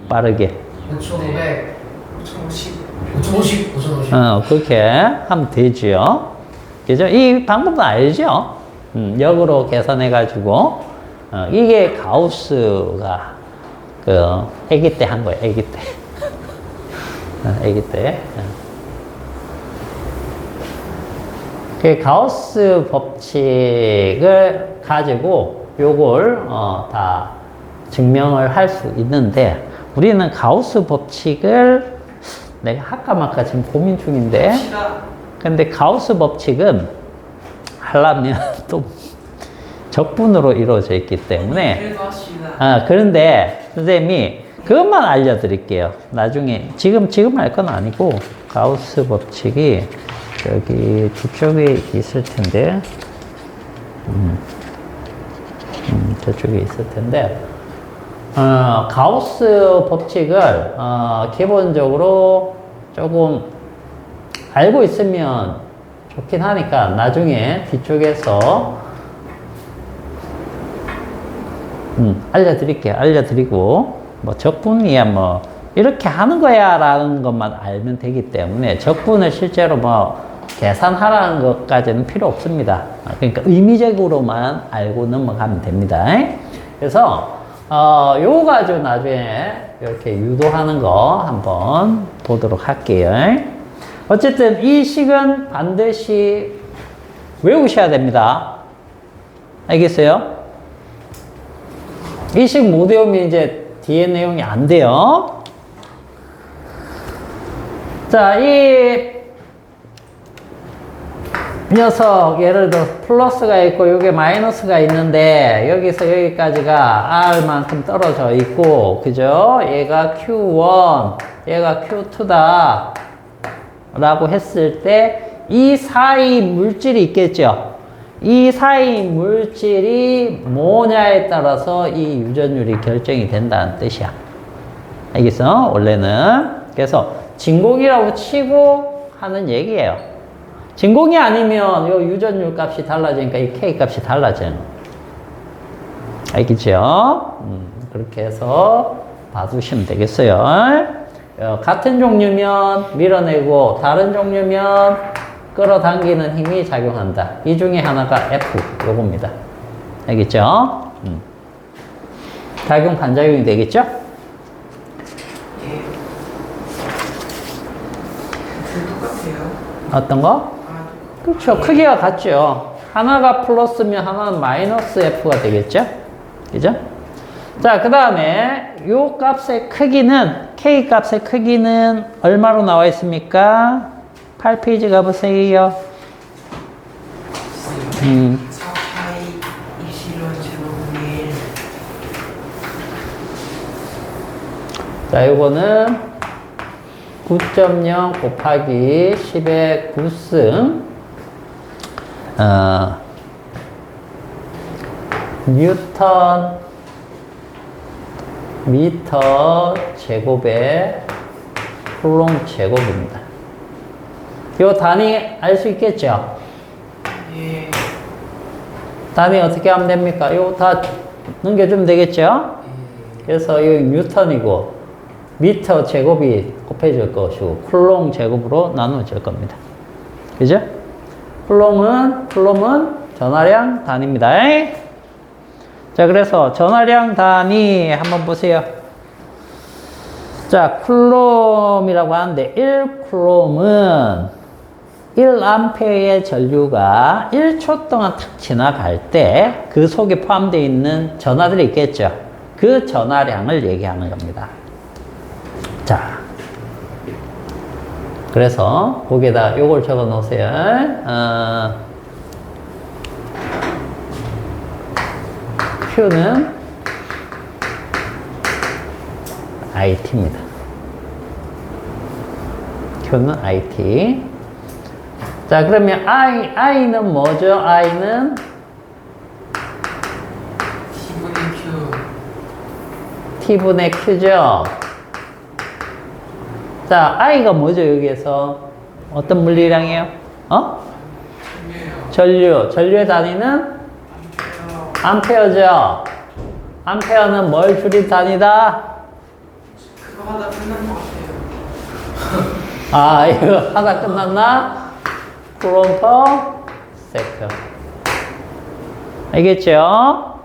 빠르게. 5,500, 5,050. 5,050, 5,050. 그렇게 하면 되죠. 그죠? 이 방법은 알죠? 역으로 계산해가지고, 이게 가우스가 아기 때 한 거예요, 아기 때. 아기 때. 그 가우스 법칙을 가지고 요걸 다 증명을 할 수 있는데, 우리는 가우스 법칙을 내가 할까 말까 지금 고민 중인데, 근데 가우스 법칙은 하려면 또 적분으로 이루어져 있기 때문에, 그래도 합시다. 그런데 선생님이 그것만 알려드릴게요. 나중에 지금 할 건 아니고 가우스 법칙이 여기 뒤쪽에 있을 텐데, 저쪽에 있을 텐데, 가우스 법칙을 기본적으로 조금 알고 있으면 좋긴 하니까 나중에 뒤쪽에서 알려드리고, 뭐 적분이야 뭐 이렇게 하는 거야 라는 것만 알면 되기 때문에 적분을 실제로 뭐 계산하라는 것까지는 필요 없습니다. 그러니까 의미적으로만 알고 넘어가면 됩니다. 그래서 요거 가지고 나중에 이렇게 유도하는 거 한번 보도록 할게요. 어쨌든 이 식은 반드시 외우셔야 됩니다. 알겠어요? 이 식 못 외우면 이제 뒤에 내용이 안 돼요. 자, 녀석 예를 들어 플러스가 있고 여기 마이너스가 있는데 여기서 여기까지가 R만큼 떨어져 있고 그죠? 얘가 Q1 얘가 Q2다 라고 했을 때 이 사이 물질이 있겠죠? 이 사이 물질이 뭐냐에 따라서 이 유전율이 결정이 된다는 뜻이야. 알겠어? 원래는. 그래서 진공이라고 치고 하는 얘기예요. 진공이 아니면 요 유전율 값이 달라지니까 이 K 값이 달라져요. 알겠죠? 그렇게 해서 봐주시면 되겠어요. 같은 종류면 밀어내고 다른 종류면 끌어당기는 힘이 작용한다. 이 중에 하나가 F 요겁니다. 알겠죠? 작용 반작용이 되겠죠? 예. 둘 똑같아요. 어떤 거? 아, 그렇죠. 크기가 같죠. 하나가 플러스면 하나는 마이너스 F가 되겠죠? 그죠? 자, 그 다음에 요 값의 크기는, K 값의 크기는 얼마로 나와 있습니까? 8페이지 가보세요. 4파이 입실론 제곱분의 1. 자, 요거는 9.0 곱하기 10의 9승, 뉴턴 미터 제곱의 쿨롱 제곱입니다. 요 단위 알 수 있겠죠? 예. 단위 어떻게 하면 됩니까? 요거 다 넘겨주면 되겠죠? 그래서 이 뉴턴이고 미터 제곱이 곱해질 것이고 쿨롱 제곱으로 나누어질 겁니다. 그죠? 쿨롱은 전하량 단위입니다. 자, 그래서 전하량 단위 한번 보세요. 자, 쿨롬이라고 하는데 1쿨롬은 1A의 전류가 1초 동안 탁 지나갈 때 그 속에 포함되어 있는 전하들이 있겠죠. 그 전하량을 얘기하는 겁니다. 자, 그래서 거기에다 요걸 적어 놓으세요. Q는 IT입니다. Q는 IT. 자, 그러면 I는 뭐죠? I는 T분의 Q죠? 자, I가 뭐죠, 여기에서? 어떤 물리량이에요? 전류의 단위는? 암페어죠? 암페어는 뭘 줄인 단위다? 그거 하다 끝난 것 같아요. 아, 이거 하다 끝났나? 쿨롬 퍼 세컨. 알겠죠?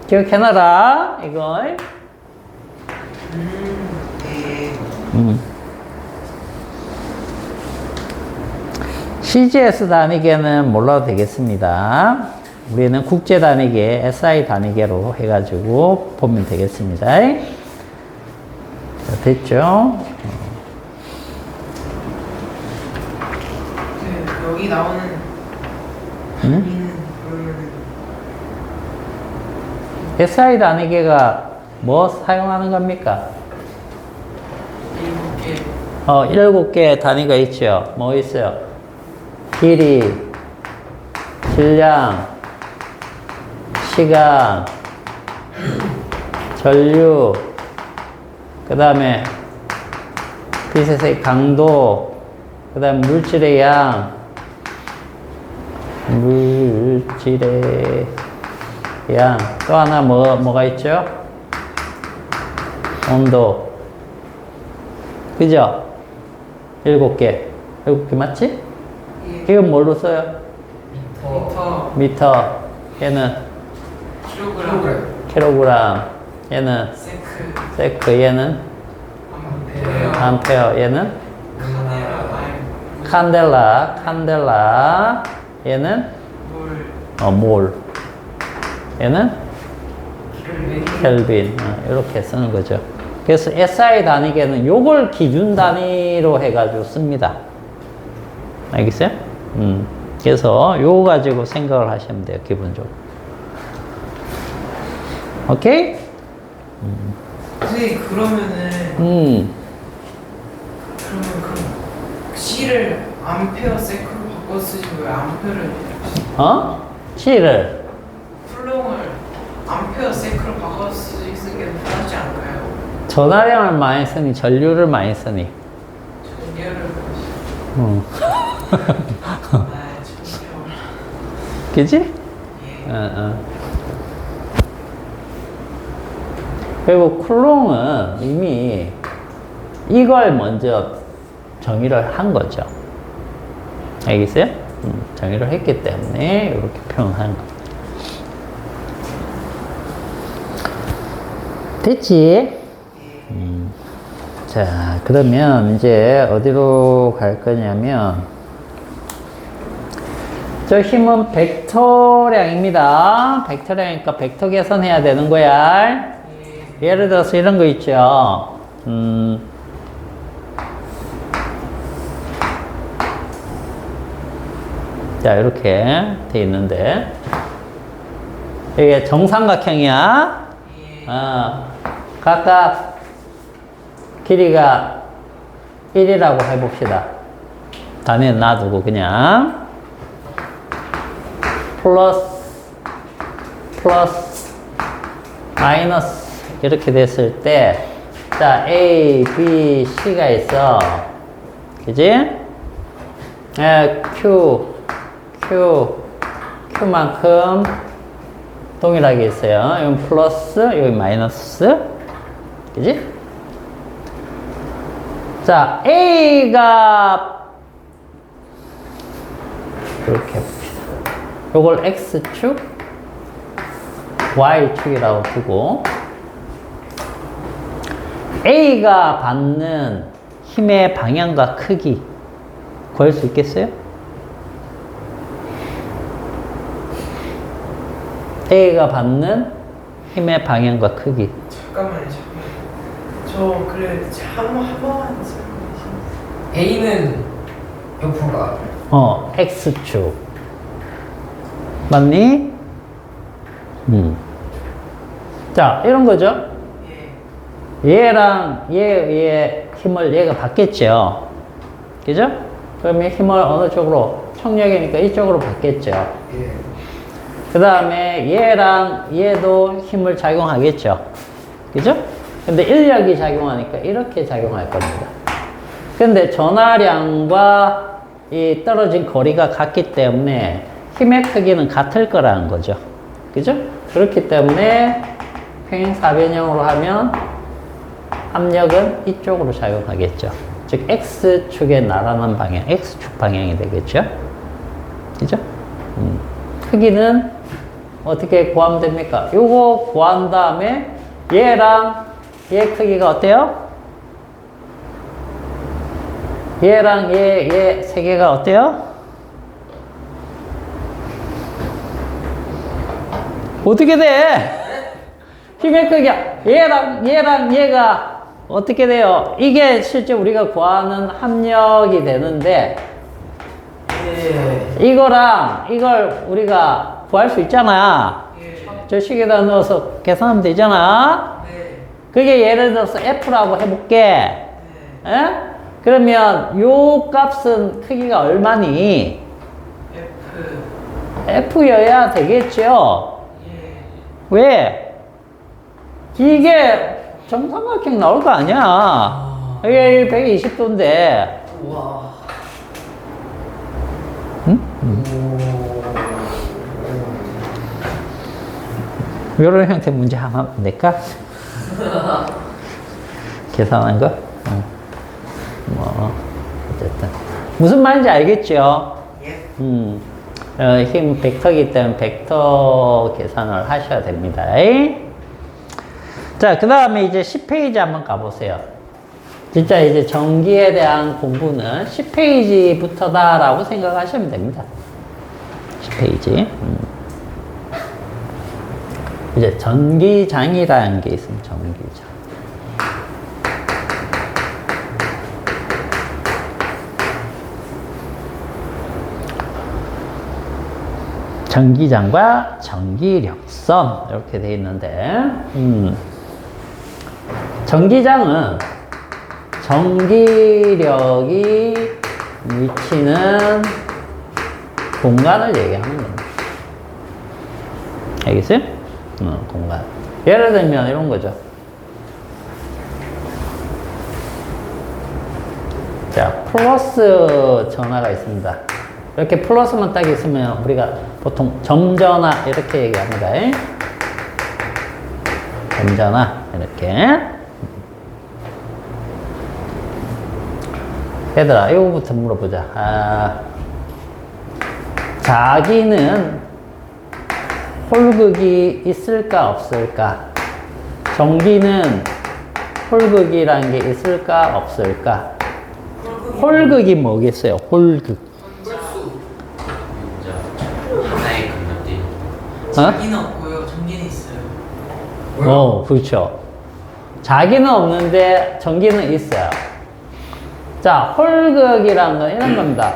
기억해놔라, 이걸. CGS 단위계는 몰라도 되겠습니다. 우리는 국제 단위계, SI 단위계로 해가지고 보면 되겠습니다. 자, 됐죠? 여기 나오는 그러면 SI 단위계가 뭐 사용하는 겁니까? 7개. 7개 단위가 있죠. 뭐 있어요? 길이, 질량, 시간, 전류, 그 다음에 빛의 강도, 그 다음 물질의 양, 또 하나 뭐가 있죠? 온도. 그죠? 7개. 7개 맞지? 예. 이건 뭘로 써요? 미터. 얘는 킬로그램. 킬로그램. 얘는 세크. 얘는 암페어. 얘는 칸델라. 얘는 몰. 얘는 켈빈. 이렇게 쓰는 거죠. 그래서 SI 단위계는 요걸 기준 단위로 해가지고 씁니다. 알겠어요? 그래서 요거 가지고 생각을 하시면 돼요, 기본적으로. 오케이? 선생님 그러면은 그러면 그 C를 암페어 세크로 바꿔 쓰지 왜 암페어를 C를 풀롱을 암페어 세크로 바꿔 쓰는 게 편하지 않을까요? 전화량을 많이 쓰니, 전류를 많이 쓰니. 전열을 아 전열 그지? 예. 그리고 쿨롱은 이미 이걸 먼저 정의를 한 거죠. 알겠어요? 정의를 했기 때문에 이렇게 표현하는 겁니다. 됐지? 자, 그러면 이제 어디로 갈 거냐면, 저 힘은 벡터량입니다. 벡터량이니까 벡터 계산해야 되는 거야. 예를 들어서 이런 거 있죠. 자, 이렇게 돼 있는데, 이게 정삼각형이야. 각각 길이가 1이라고 해봅시다. 단위 놔두고 그냥 플러스 마이너스 이렇게 됐을 때, 자, A, B, C가 있어. 그지? Q만큼 동일하게 있어요. 이건 플러스, 여기 마이너스. 그지? 자, A가 이렇게 해봅시다. 요걸 X축, Y축이라고 두고, A가 받는 힘의 방향과 크기 구할 수 있겠어요? A가 받는 힘의 방향과 크기. 잠깐만요. 저 그래 한 번만 A는 옆으로가. X축. 맞니? 자, 이런 거죠. 얘랑 얘의 힘을 얘가 받겠죠. 그죠? 그러면 힘을 어느 쪽으로? 총력이니까 이쪽으로 받겠죠. 예. 그 다음에 얘랑 얘도 힘을 작용하겠죠. 그죠? 근데 인력이 작용하니까 이렇게 작용할 겁니다. 근데 전하량과 이 떨어진 거리가 같기 때문에 힘의 크기는 같을 거라는 거죠. 그죠? 그렇기 때문에 평행사변형으로 하면 압력은 이쪽으로 작용하겠죠. 즉 X축에 날아가는 방향, X축 방향이 되겠죠. 그죠? 크기는 어떻게 구하면 됩니까? 요거 구한 다음에 얘랑 얘 크기가 어때요? 얘랑 얘 세 개가 어때요? 어떻게 돼? 힘의 크기야. 얘랑 얘가 어떻게 돼요? 이게 실제 우리가 구하는 합력이 되는데, 이거랑 이걸 우리가 구할 수 있잖아. 저 식에다 넣어서 계산하면 되잖아. 그게 예를 들어서 F라고 해볼게. 그러면 요 값은 크기가 얼마니? F여야 되겠죠? 왜? 이게 정삼각형 나올 거 아니야. 이게 120도인데. 우와. 응? 이런 형태 문제 하나 낼까? 계산한 거? 뭐, 어쨌든. 무슨 말인지 알겠죠? 힘 벡터이기 때문에 벡터 계산을 하셔야 됩니다. 자, 그 다음에 이제 10페이지 한번 가보세요. 진짜 이제 전기에 대한 공부는 10페이지부터다 라고 생각하시면 됩니다. 10페이지. 이제 전기장이라는 게 있으면 전기장. 전기장과 전기력선 이렇게 돼 있는데 전기장은 전기력이 미치는 공간을 얘기하는 겁니다. 알겠어요? 공간. 예를 들면 이런 거죠. 자, 플러스 전화가 있습니다. 이렇게 플러스만 딱 있으면 우리가 보통 점전화 이렇게 얘기합니다. 점전화 이렇게. 얘들아, 이거부터 물어보자. 자기는 홀극이 있을까 없을까? 전기는 홀극이란 게 있을까 없을까? 홀극이 뭐겠어요? 홀극. 하나의 건너뛰기. 자기는 없고요. 전기는 있어요. 그렇죠. 자기는 없는데 전기는 있어요. 자, 홀극이라는 건 이런 겁니다.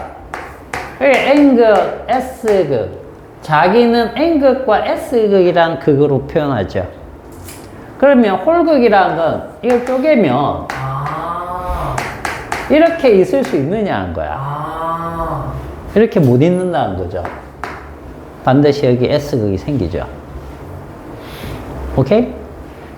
N극, S극. 자기는 N극과 S극이란 극으로 표현하죠. 그러면 홀극이라는 건 이걸 쪼개면 이렇게 있을 수 있느냐는 거야. 이렇게 못 있는다는 거죠. 반드시 여기 S극이 생기죠. 오케이?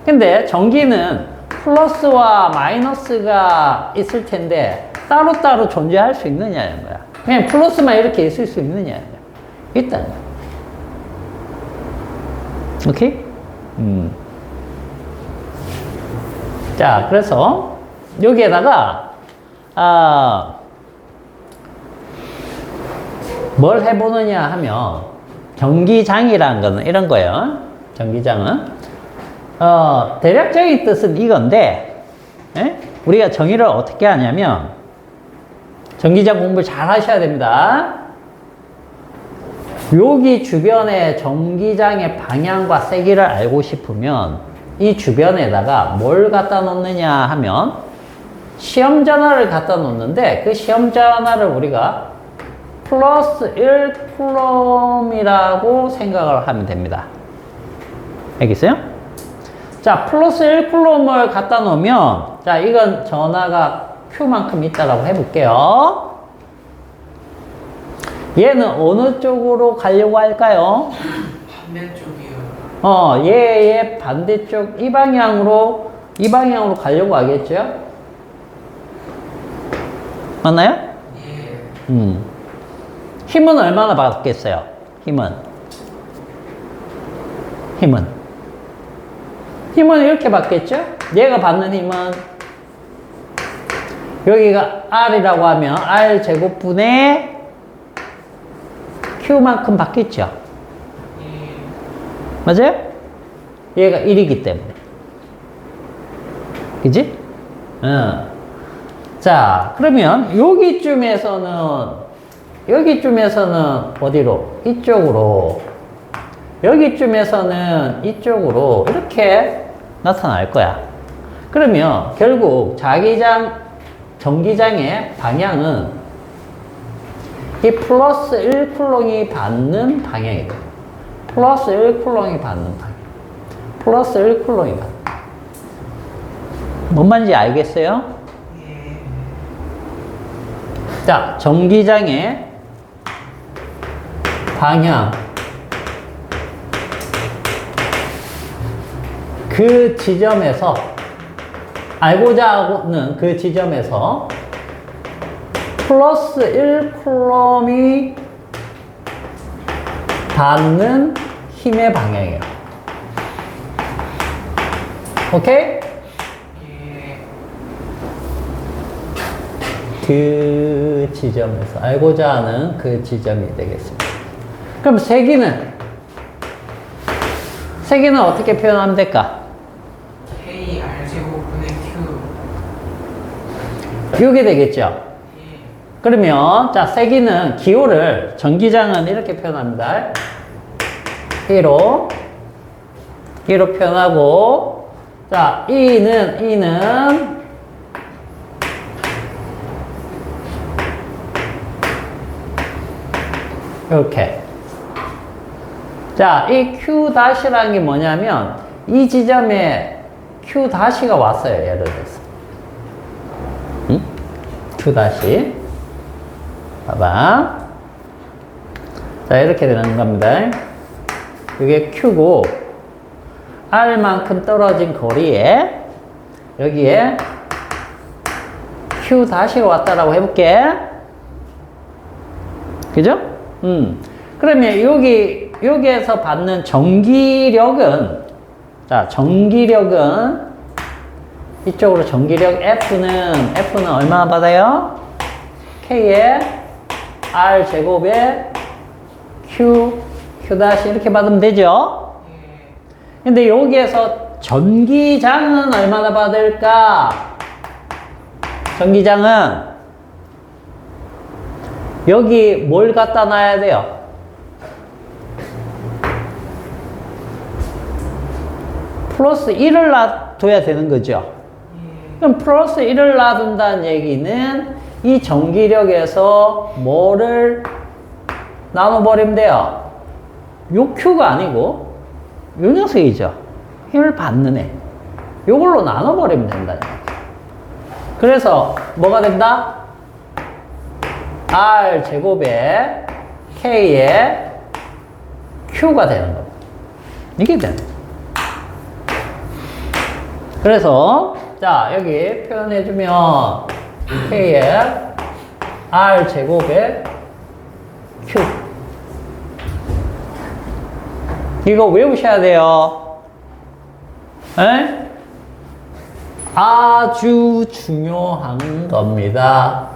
근데 전기는 플러스와 마이너스가 있을 텐데 따로따로 존재할 수 있느냐는 거야. 그냥 플러스만 이렇게 있을 수 있느냐는 거야. 있다는 거야. 오케이? 자, 그래서 여기에다가 뭘 해보느냐 하면 전기장이라는 거는 이런 거예요. 전기장은 대략적인 뜻은 이건데 우리가 정의를 어떻게 하냐면 전기장 공부 잘 하셔야 됩니다. 여기 주변에 전기장의 방향과 세기를 알고 싶으면 이 주변에다가 뭘 갖다 놓느냐 하면 시험 전화를 갖다 놓는데 그 시험 전화를 우리가 플러스 1쿨럼이라고 생각을 하면 됩니다. 알겠어요? 자, 플러스 1쿨럼을 갖다 놓으면 자, 이건 전하가 Q만큼 있다라고 해볼게요. 얘는 어느 쪽으로 가려고 할까요? 반대쪽이요. 얘의 반대쪽 이 방향으로 가려고 하겠죠? 맞나요? 예. 힘은 얼마나 받겠어요? 힘은 이렇게 받겠죠? 얘가 받는 힘은 여기가 R이라고 하면 R 제곱분의 Q만큼 받겠죠? 예. 맞아요? 얘가 1이기 때문에. 그지? 자, 그러면 여기쯤에서는 어디로? 이쪽으로. 여기쯤에서는 이쪽으로 이렇게 나타날 거야. 그러면 결국 전기장의 방향은 이 플러스 1쿨롱이 받는 방향이거든. 플러스 1쿨롱이 받는 방향. 플러스 1쿨롱이 받는. 뭔 말인지 알겠어요? 예. 자, 전기장의 방향. 그 지점에서, 알고자 하는 그 지점에서 플러스 1쿨럼이 닿는 힘의 방향이에요. 오케이? 예. 그 지점에서, 알고자 하는 그 지점이 되겠습니다. 그럼 세기는 어떻게 표현하면 될까? K R 제곱분의 Q. 이게 되겠죠? 예. 그러면 자, 세기는 기호를 전기장은 이렇게 표현합니다. E로 표현하고, 자, E는 이렇게 자, 이 Q-라는 게 뭐냐면 이 지점에 Q-가 왔어요. 예를 들어서. 응? Q-. 봐봐. 자, 이렇게 되는 겁니다. 이게 Q고 R만큼 떨어진 거리에 여기에 Q-가 왔다라고 해볼게. 그죠? 그러면 여기에서 받는 전기력은, 자, 전기력은, 이쪽으로 전기력 F는 얼마나 받아요? K에 R 제곱에 Q 이렇게 받으면 되죠? 근데 여기에서 전기장은 얼마나 받을까? 전기장은 여기 뭘 갖다 놔야 돼요? 플러스 1을 놔둬야 되는 거죠. 그럼 플러스 1을 놔둔다는 얘기는 이 전기력에서 뭐를 나눠버리면 돼요? 요 Q가 아니고 요 녀석이죠. 힘을 받는 애. 요걸로 나눠버리면 된다. 그래서 뭐가 된다? R 제곱에 K에 Q가 되는 겁니다. 이게 되는 거예요. 그래서 자, 여기 표현해주면 K에 R 제곱에 Q. 이거 외우셔야 돼요. 에? 아주 중요한 겁니다.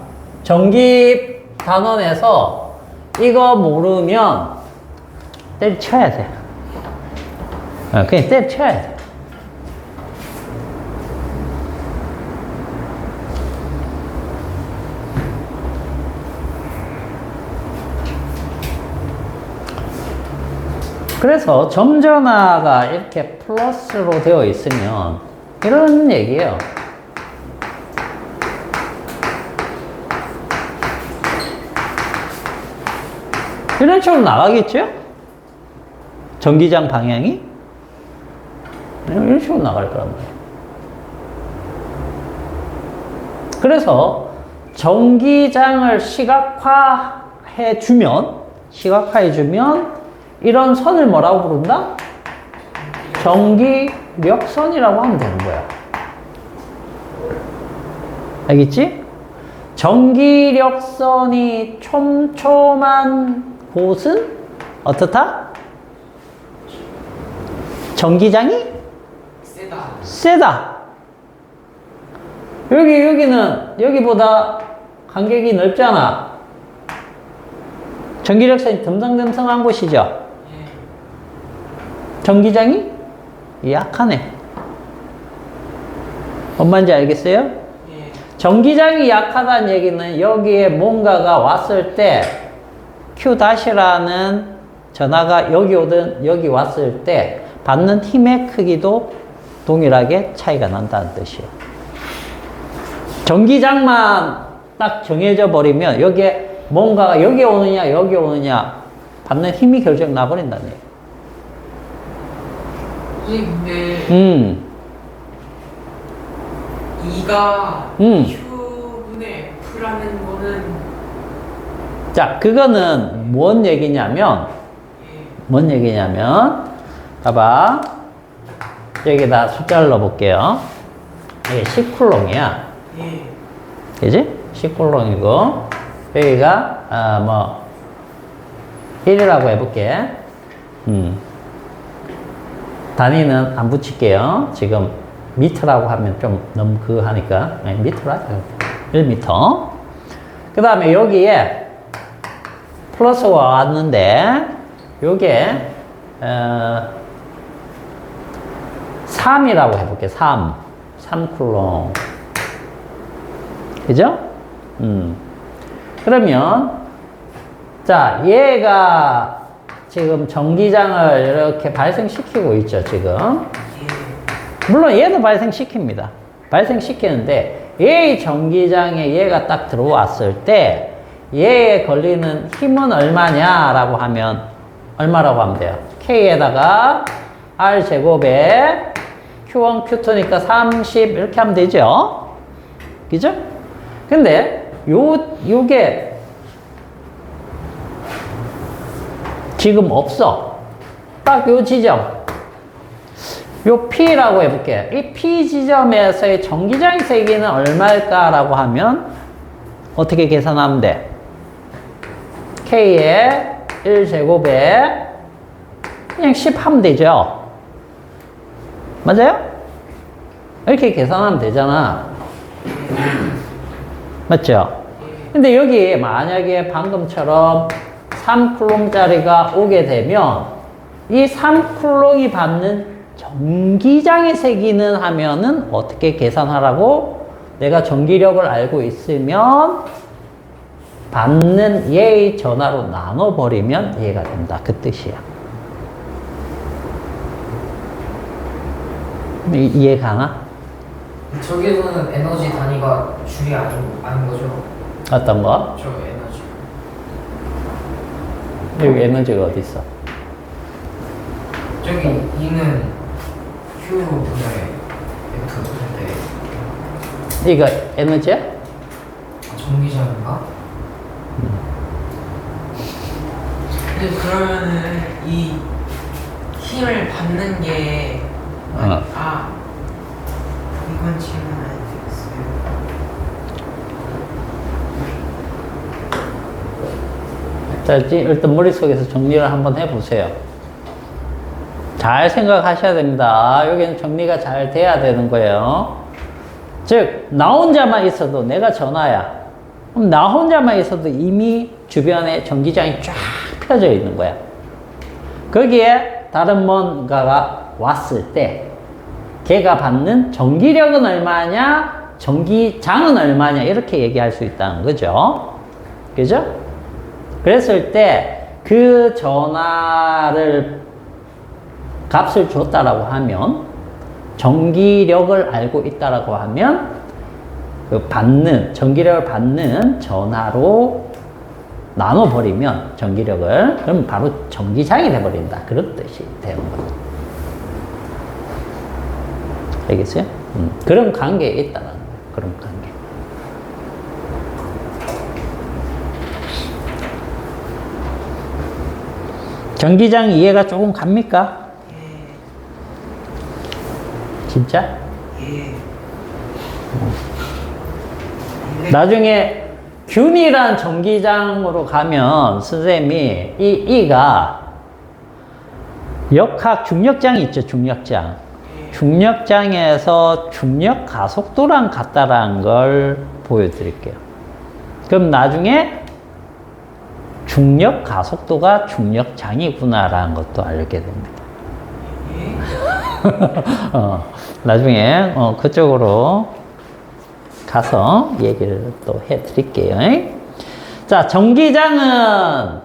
전기 단원에서 이거 모르면 때려쳐야 돼. 그냥 때려쳐야 돼. 그래서 점전화가 이렇게 플러스로 되어 있으면 이런 얘기예요. 이런 식으로 나가겠죠? 전기장 방향이? 이런 식으로 나갈 거란 말이에요. 그래서 전기장을 시각화해주면 이런 선을 뭐라고 부른다? 전기력선이라고 하면 되는 거야. 알겠지? 전기력선이 촘촘한 곳은 어떻다? 전기장이 세다. 여기는 여기보다 간격이 넓잖아. 전기력선이 듬성듬성한 곳이죠. 전기장이 약하네. 뭔 말인지 알겠어요? 전기장이 약하다는 얘기는 여기에 뭔가가 왔을 때 Q-라는 전하가 여기 오든 여기 왔을 때 받는 힘의 크기도 동일하게 차이가 난다는 뜻이에요. 전기장만 딱 정해져 버리면 여기에 뭔가가 여기 오느냐 받는 힘이 결정 나버린다는 얘기예요. 근데 2가 Q분의 F라는 거는 자, 그거는 뭔 얘기냐면 봐봐. 여기다 숫자를 넣어볼게요. 이게 10쿨롱이야. 그지? 10쿨롱이고 여기가 1이라고 해볼게. 단위는 안 붙일게요. 지금 미터라고 하면 좀 너무 그거 하니까 미터라 1미터. 그 다음에 여기에 플러스가 왔는데 요게 3이라고 해볼게. 3쿨롱. 그죠? 그러면 자, 얘가 지금 전기장을 이렇게 발생시키고 있죠, 지금. 물론 얘도 발생시킵니다. 발생시키는데 얘의 전기장에 얘가 딱 들어왔을 때 얘에 걸리는 힘은 얼마냐라고 하면 얼마라고 하면 돼요? K에다가 R 제곱에 Q1, Q2니까 30 이렇게 하면 되죠? 그죠? 근데 요게 지금 없어. 딱 요 지점. 요 P라고 해볼게요. 이 P 지점에서의 전기장의 세기는 얼마일까라고 하면 어떻게 계산하면 돼? K에 1제곱에 그냥 10 하면 되죠? 맞아요? 이렇게 계산하면 되잖아. 맞죠? 근데 여기 만약에 방금처럼 3쿨롱짜리가 오게 되면 이 3쿨롱이 받는 전기장의 세기는 하면은 어떻게 계산하라고? 내가 전기력을 알고 있으면 받는 얘의 전하로 나눠버리면 얘가 된다. 그 뜻이야. 이해 가나? 저기서는 에너지 단위가 줄이 아닌 거죠? 어떤 거? 저 에너지. 여기 에너지가 어디 있어? 저기 E는 Q 분의 벡터인데 이거 에너지야? 전기장인가? 근데 그러면은 이 힘을 받는 게 이건 질문 안 되겠어요. 자, 일단 머릿속에서 정리를 한번 해보세요. 잘 생각하셔야 됩니다. 여기는 정리가 잘 돼야 되는 거예요. 즉, 나 혼자만 있어도 내가 전화야. 그럼 나 혼자만 있어도 이미 주변에 전기장이 쫙 펴져 있는 거야. 거기에 다른 뭔가가 왔을 때 걔가 받는 전기력은 얼마냐, 전기장은 얼마냐 이렇게 얘기할 수 있다는 거죠. 그죠? 그랬을 때 그 전화를 값을 줬다라고 하면 전기력을 알고 있다라고 하면 그 전기력을 받는 전하로 나눠버리면 전기력을 그럼 바로 전기장이 돼버린다. 그런 뜻이 되는 거죠. 알겠어요? 그런 관계에 있다는 거예요. 그런 관계. 전기장 이해가 조금 갑니까? 진짜? 예. 나중에 균일한 전기장으로 가면 선생님이 이 E가 역학 중력장이 있죠. 중력장. 중력장에서 중력 가속도랑 같다라는 걸 보여드릴게요. 그럼 나중에 중력 가속도가 중력장이구나라는 것도 알게 됩니다. 나중에 그쪽으로 가서 얘기를 또 해드릴게요. 자, 전기장은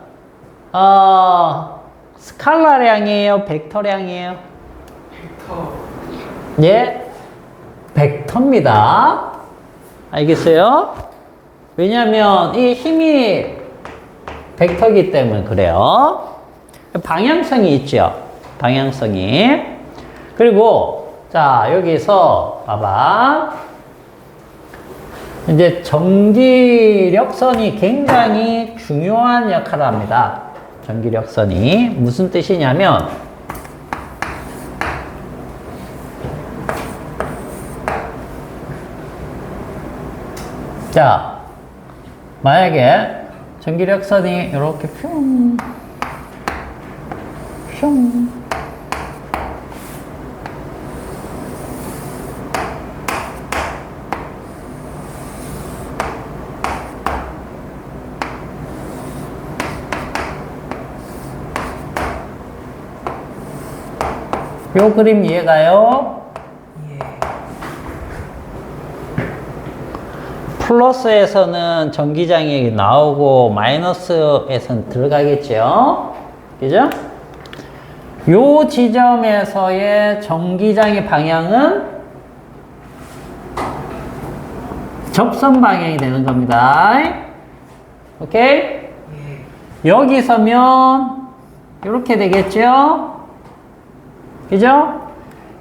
스칼라량이에요, 벡터량이에요? 벡터. 예, 벡터입니다. 알겠어요? 왜냐하면 이 힘이 벡터이기 때문에 그래요. 방향성이 있죠. 방향성이. 그리고 자, 여기서 봐봐. 이제 전기력선이 굉장히 중요한 역할을 합니다. 전기력선이 무슨 뜻이냐면 자, 만약에 전기력선이 이렇게 뿅 요 그림 이해가요? 예. 플러스에서는 전기장이 나오고 마이너스에서는 들어가겠죠? 그죠? 요 지점에서의 전기장의 방향은 접선 방향이 되는 겁니다. 오케이? 예. 여기 서면 이렇게 되겠죠? 그죠?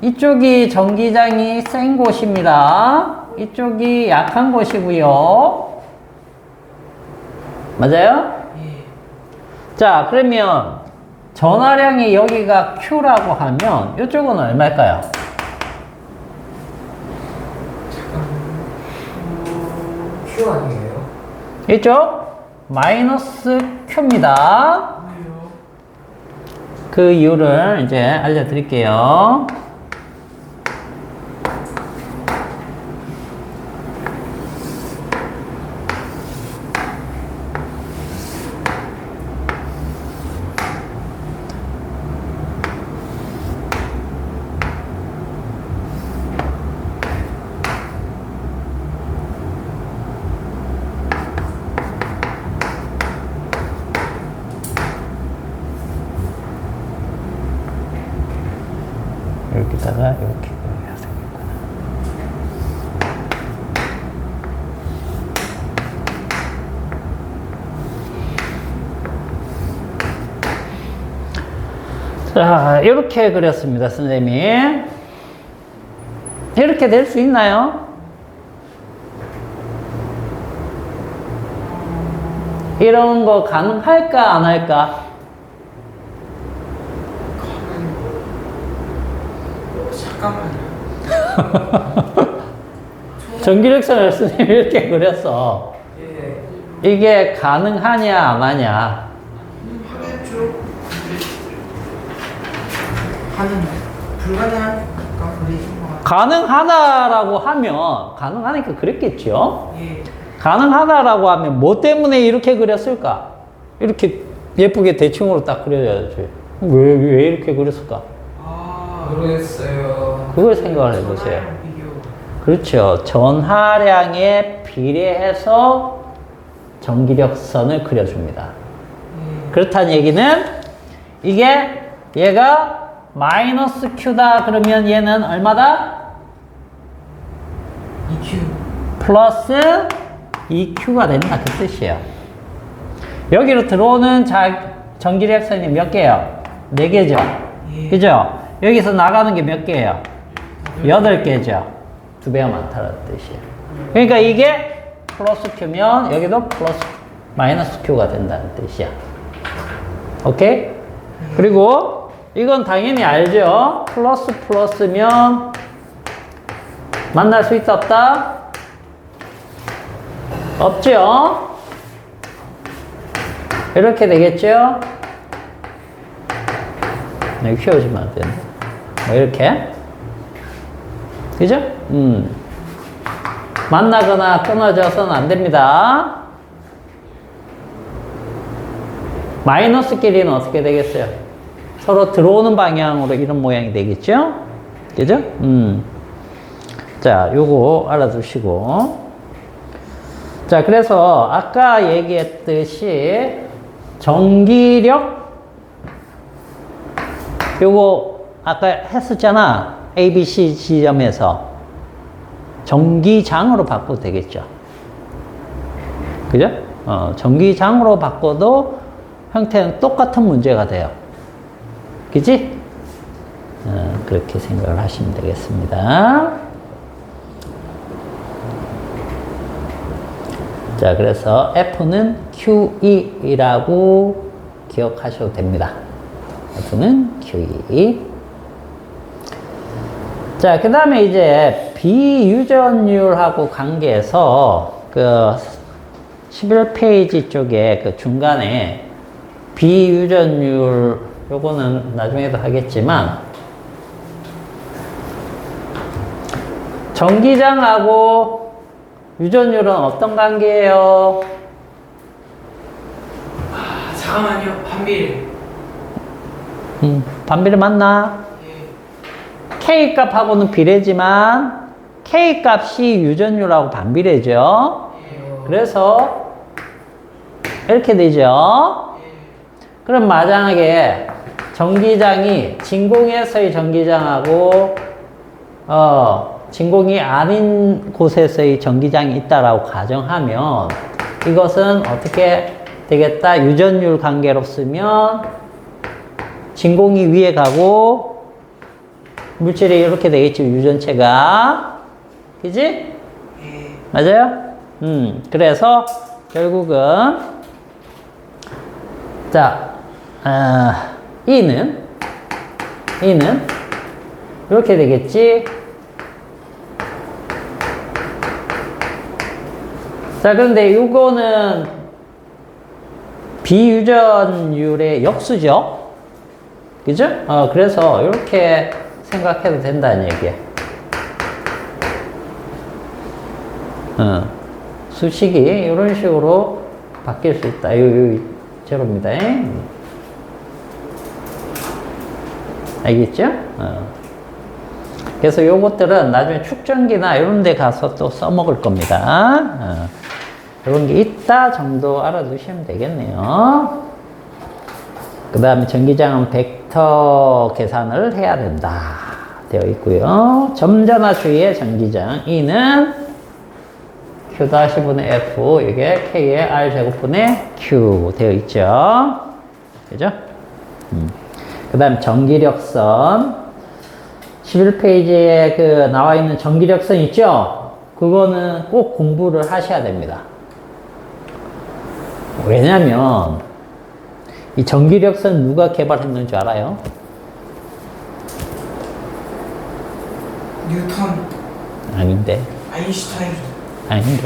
이쪽이 전기장이 센 곳입니다. 이쪽이 약한 곳이고요. 맞아요? 예. 자, 그러면 전화량이 여기가 Q라고 하면 이쪽은 얼마일까요? Q 아니에요? 이쪽 마이너스 Q입니다. 왜요? 그 이유를 이제 알려드릴게요. 여기다가 이렇게 해야 되겠구나. 자, 이렇게 그렸습니다, 선생님이. 이렇게 될 수 있나요? 이런 거 가능할까, 안 할까? 잠깐만요. 전기력선을 선생님이 이렇게 그렸어. 예. 이게 가능하냐, 안 하냐? 하겠죠. 하는 불가능하니까 그리신 것 같아요. 가능하다라고 하면, 가능하니까 그랬겠죠? 예. 가능하다라고 하면 뭐 때문에 이렇게 그렸을까? 이렇게 예쁘게 대칭으로 딱 그려야지. 왜 이렇게 그렸을까? 아, 모르겠어요. 그걸 생각을 해보세요. 전화량 비교. 그렇죠. 전하량에 비례해서 전기력선을 그려줍니다. 그렇다는 얘기는 이게 얘가 마이너스 Q다 그러면 얘는 얼마다? EQ. 플러스 2Q가 된다 그 뜻이에요. 여기로 들어오는 전기력선이 몇 개예요? 4개죠. 예. 그죠? 여기서 나가는 게 몇 개예요? 8개죠. 2배가 많다는 뜻이에요. 그러니까 이게 플러스 Q면 여기도 플러스 마이너스 Q가 된다는 뜻이야. 오케이? 그리고 이건 당연히 알죠? 플러스 플러스면 만날 수 있다 없다? 없죠? 이렇게 되겠죠? 여기 키워주면 안 되는데. 뭐 이렇게. 그죠? 만나거나 끊어져서는 안 됩니다. 마이너스끼리는 어떻게 되겠어요? 서로 들어오는 방향으로 이런 모양이 되겠죠? 그죠? 자, 요거 알아두시고. 자, 그래서 아까 얘기했듯이 전기력 요거 아까 했었잖아. ABC 지점에서 전기장으로 바꿔도 되겠죠. 그죠? 전기장으로 바꿔도 형태는 똑같은 문제가 돼요. 그지? 그렇게 생각을 하시면 되겠습니다. 자, 그래서 F는 QE라고 기억하셔도 됩니다. F는 QE. 자, 그 다음에 이제 비유전율하고 관계해서 그 11페이지 쪽에 그 중간에 비유전율 요거는 나중에도 하겠지만 전기장하고 유전율은 어떤 관계예요? 아, 잠깐만요. 반비례. 반비례 맞나? 예. K 값하고는 비례지만 K 값이 유전율하고 반비례죠. 그래서 이렇게 되죠. 그럼 마지막에 전기장이 진공에서의 전기장하고 진공이 아닌 곳에서의 전기장이 있다라고 가정하면 이것은 어떻게 되겠다? 유전율 관계로 쓰면 진공이 위에 가고 물질이 이렇게 되겠죠. 유전체가. 그지? 예. 맞아요? 그래서 결국은 자, E는 이렇게 되겠지. 자, 그런데 이거는 비유전율의 역수죠. 그죠? 그래서 이렇게 생각해도 된다는 얘기야. 수식이 이런 식으로 바뀔 수 있다. 요 제로입니다. 알겠죠? 그래서 요것들은 나중에 축전기나 이런 데 가서 또 써먹을 겁니다. 이런 게 있다 정도 알아두시면 되겠네요. 그 다음에 전기장은 벡터 계산을 해야 된다. 되어 있고요. 점전화 주의의 전기장. E는 Q-분의 F, 이게 K의 R제곱분의 Q 되어 있죠. 그죠? 그 다음 전기력선. 11페이지에 그 나와 있는 전기력선 있죠? 그거는 꼭 공부를 하셔야 됩니다. 왜냐면, 이 전기력선 누가 개발했는 줄 알아요? 뉴턴, 아닌데. 아인슈타인, 아닌데.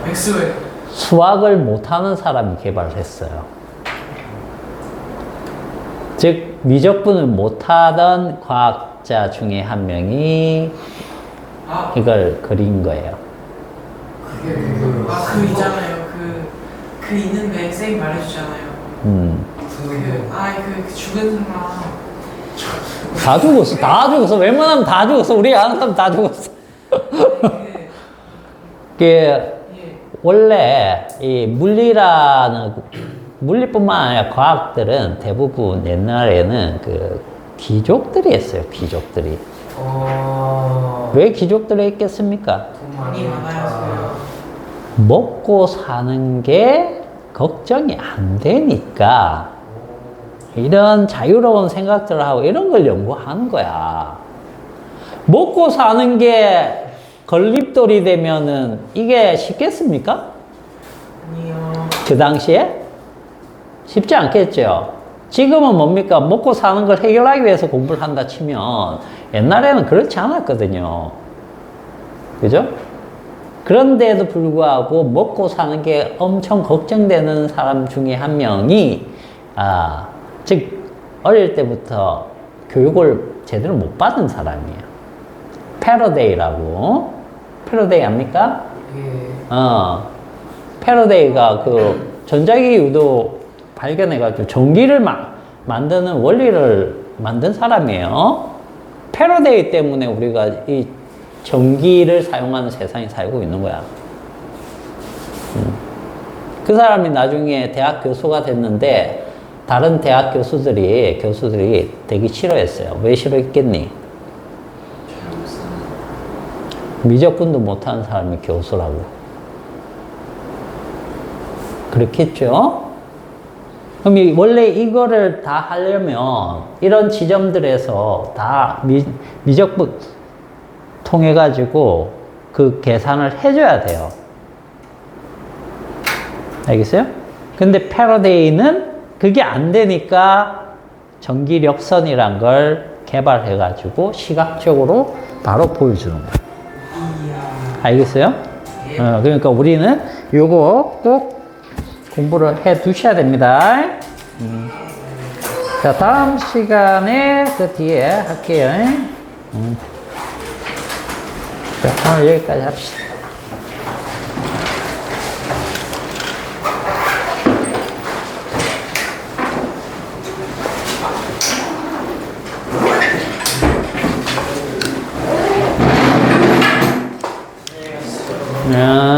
맥스웰. 수학을 못하는 사람이 개발을 했어요. 즉, 미적분을 못하던 과학자 중에 한 명이 이걸 그린 거예요. 그게 그 있잖아요. 그 있는데 쌤이 말해주잖아요. 그 죽은 사람. 다 죽었어. 웬만하면 다 죽었어. 우리 아는 사람 다 죽었어. 원래 이 물리뿐만 아니라 과학들은 대부분 옛날에는 그 귀족들이 했어요. 귀족들이. 왜 귀족들이 했겠습니까? 돈이 많아서요. 먹고 사는 게 걱정이 안 되니까 이런 자유로운 생각들을 하고 이런 걸 연구하는 거야. 먹고 사는 게 걸림돌이 되면은 이게 쉽겠습니까? 아니요. 그 당시에? 쉽지 않겠죠. 지금은 뭡니까? 먹고 사는 걸 해결하기 위해서 공부를 한다 치면 옛날에는 그렇지 않았거든요. 그죠? 그런데도 불구하고 먹고 사는 게 엄청 걱정되는 사람 중에 한 명이, 즉, 어릴 때부터 교육을 제대로 못 받은 사람이에요. 패러데이라고. 패러데이 압니까? 패러데이가 그 전자기기 유도 발견해가지고 전기를 만드는 원리를 만든 사람이에요. 패러데이 때문에 우리가 이 전기를 사용하는 세상에 살고 있는 거야. 그 사람이 나중에 대학 교수가 됐는데 다른 대학 교수들이 되게 싫어했어요. 왜 싫어했겠니? 미적분도 못하는 사람이 교수라고. 그렇겠죠? 그럼 원래 이거를 다 하려면 이런 지점들에서 다 미적분 통해 가지고 그 계산을 해줘야 돼요. 알겠어요? 근데 패러데이는 그게 안 되니까 전기력선이란 걸 개발해 가지고 시각적으로 바로 보여주는 거예요. 알겠어요? 그러니까 우리는 요거 꼭 공부를 해 두셔야 됩니다. 자, 다음 시간에 그 뒤에 할게요. 자, 오늘 여기까지 합시다.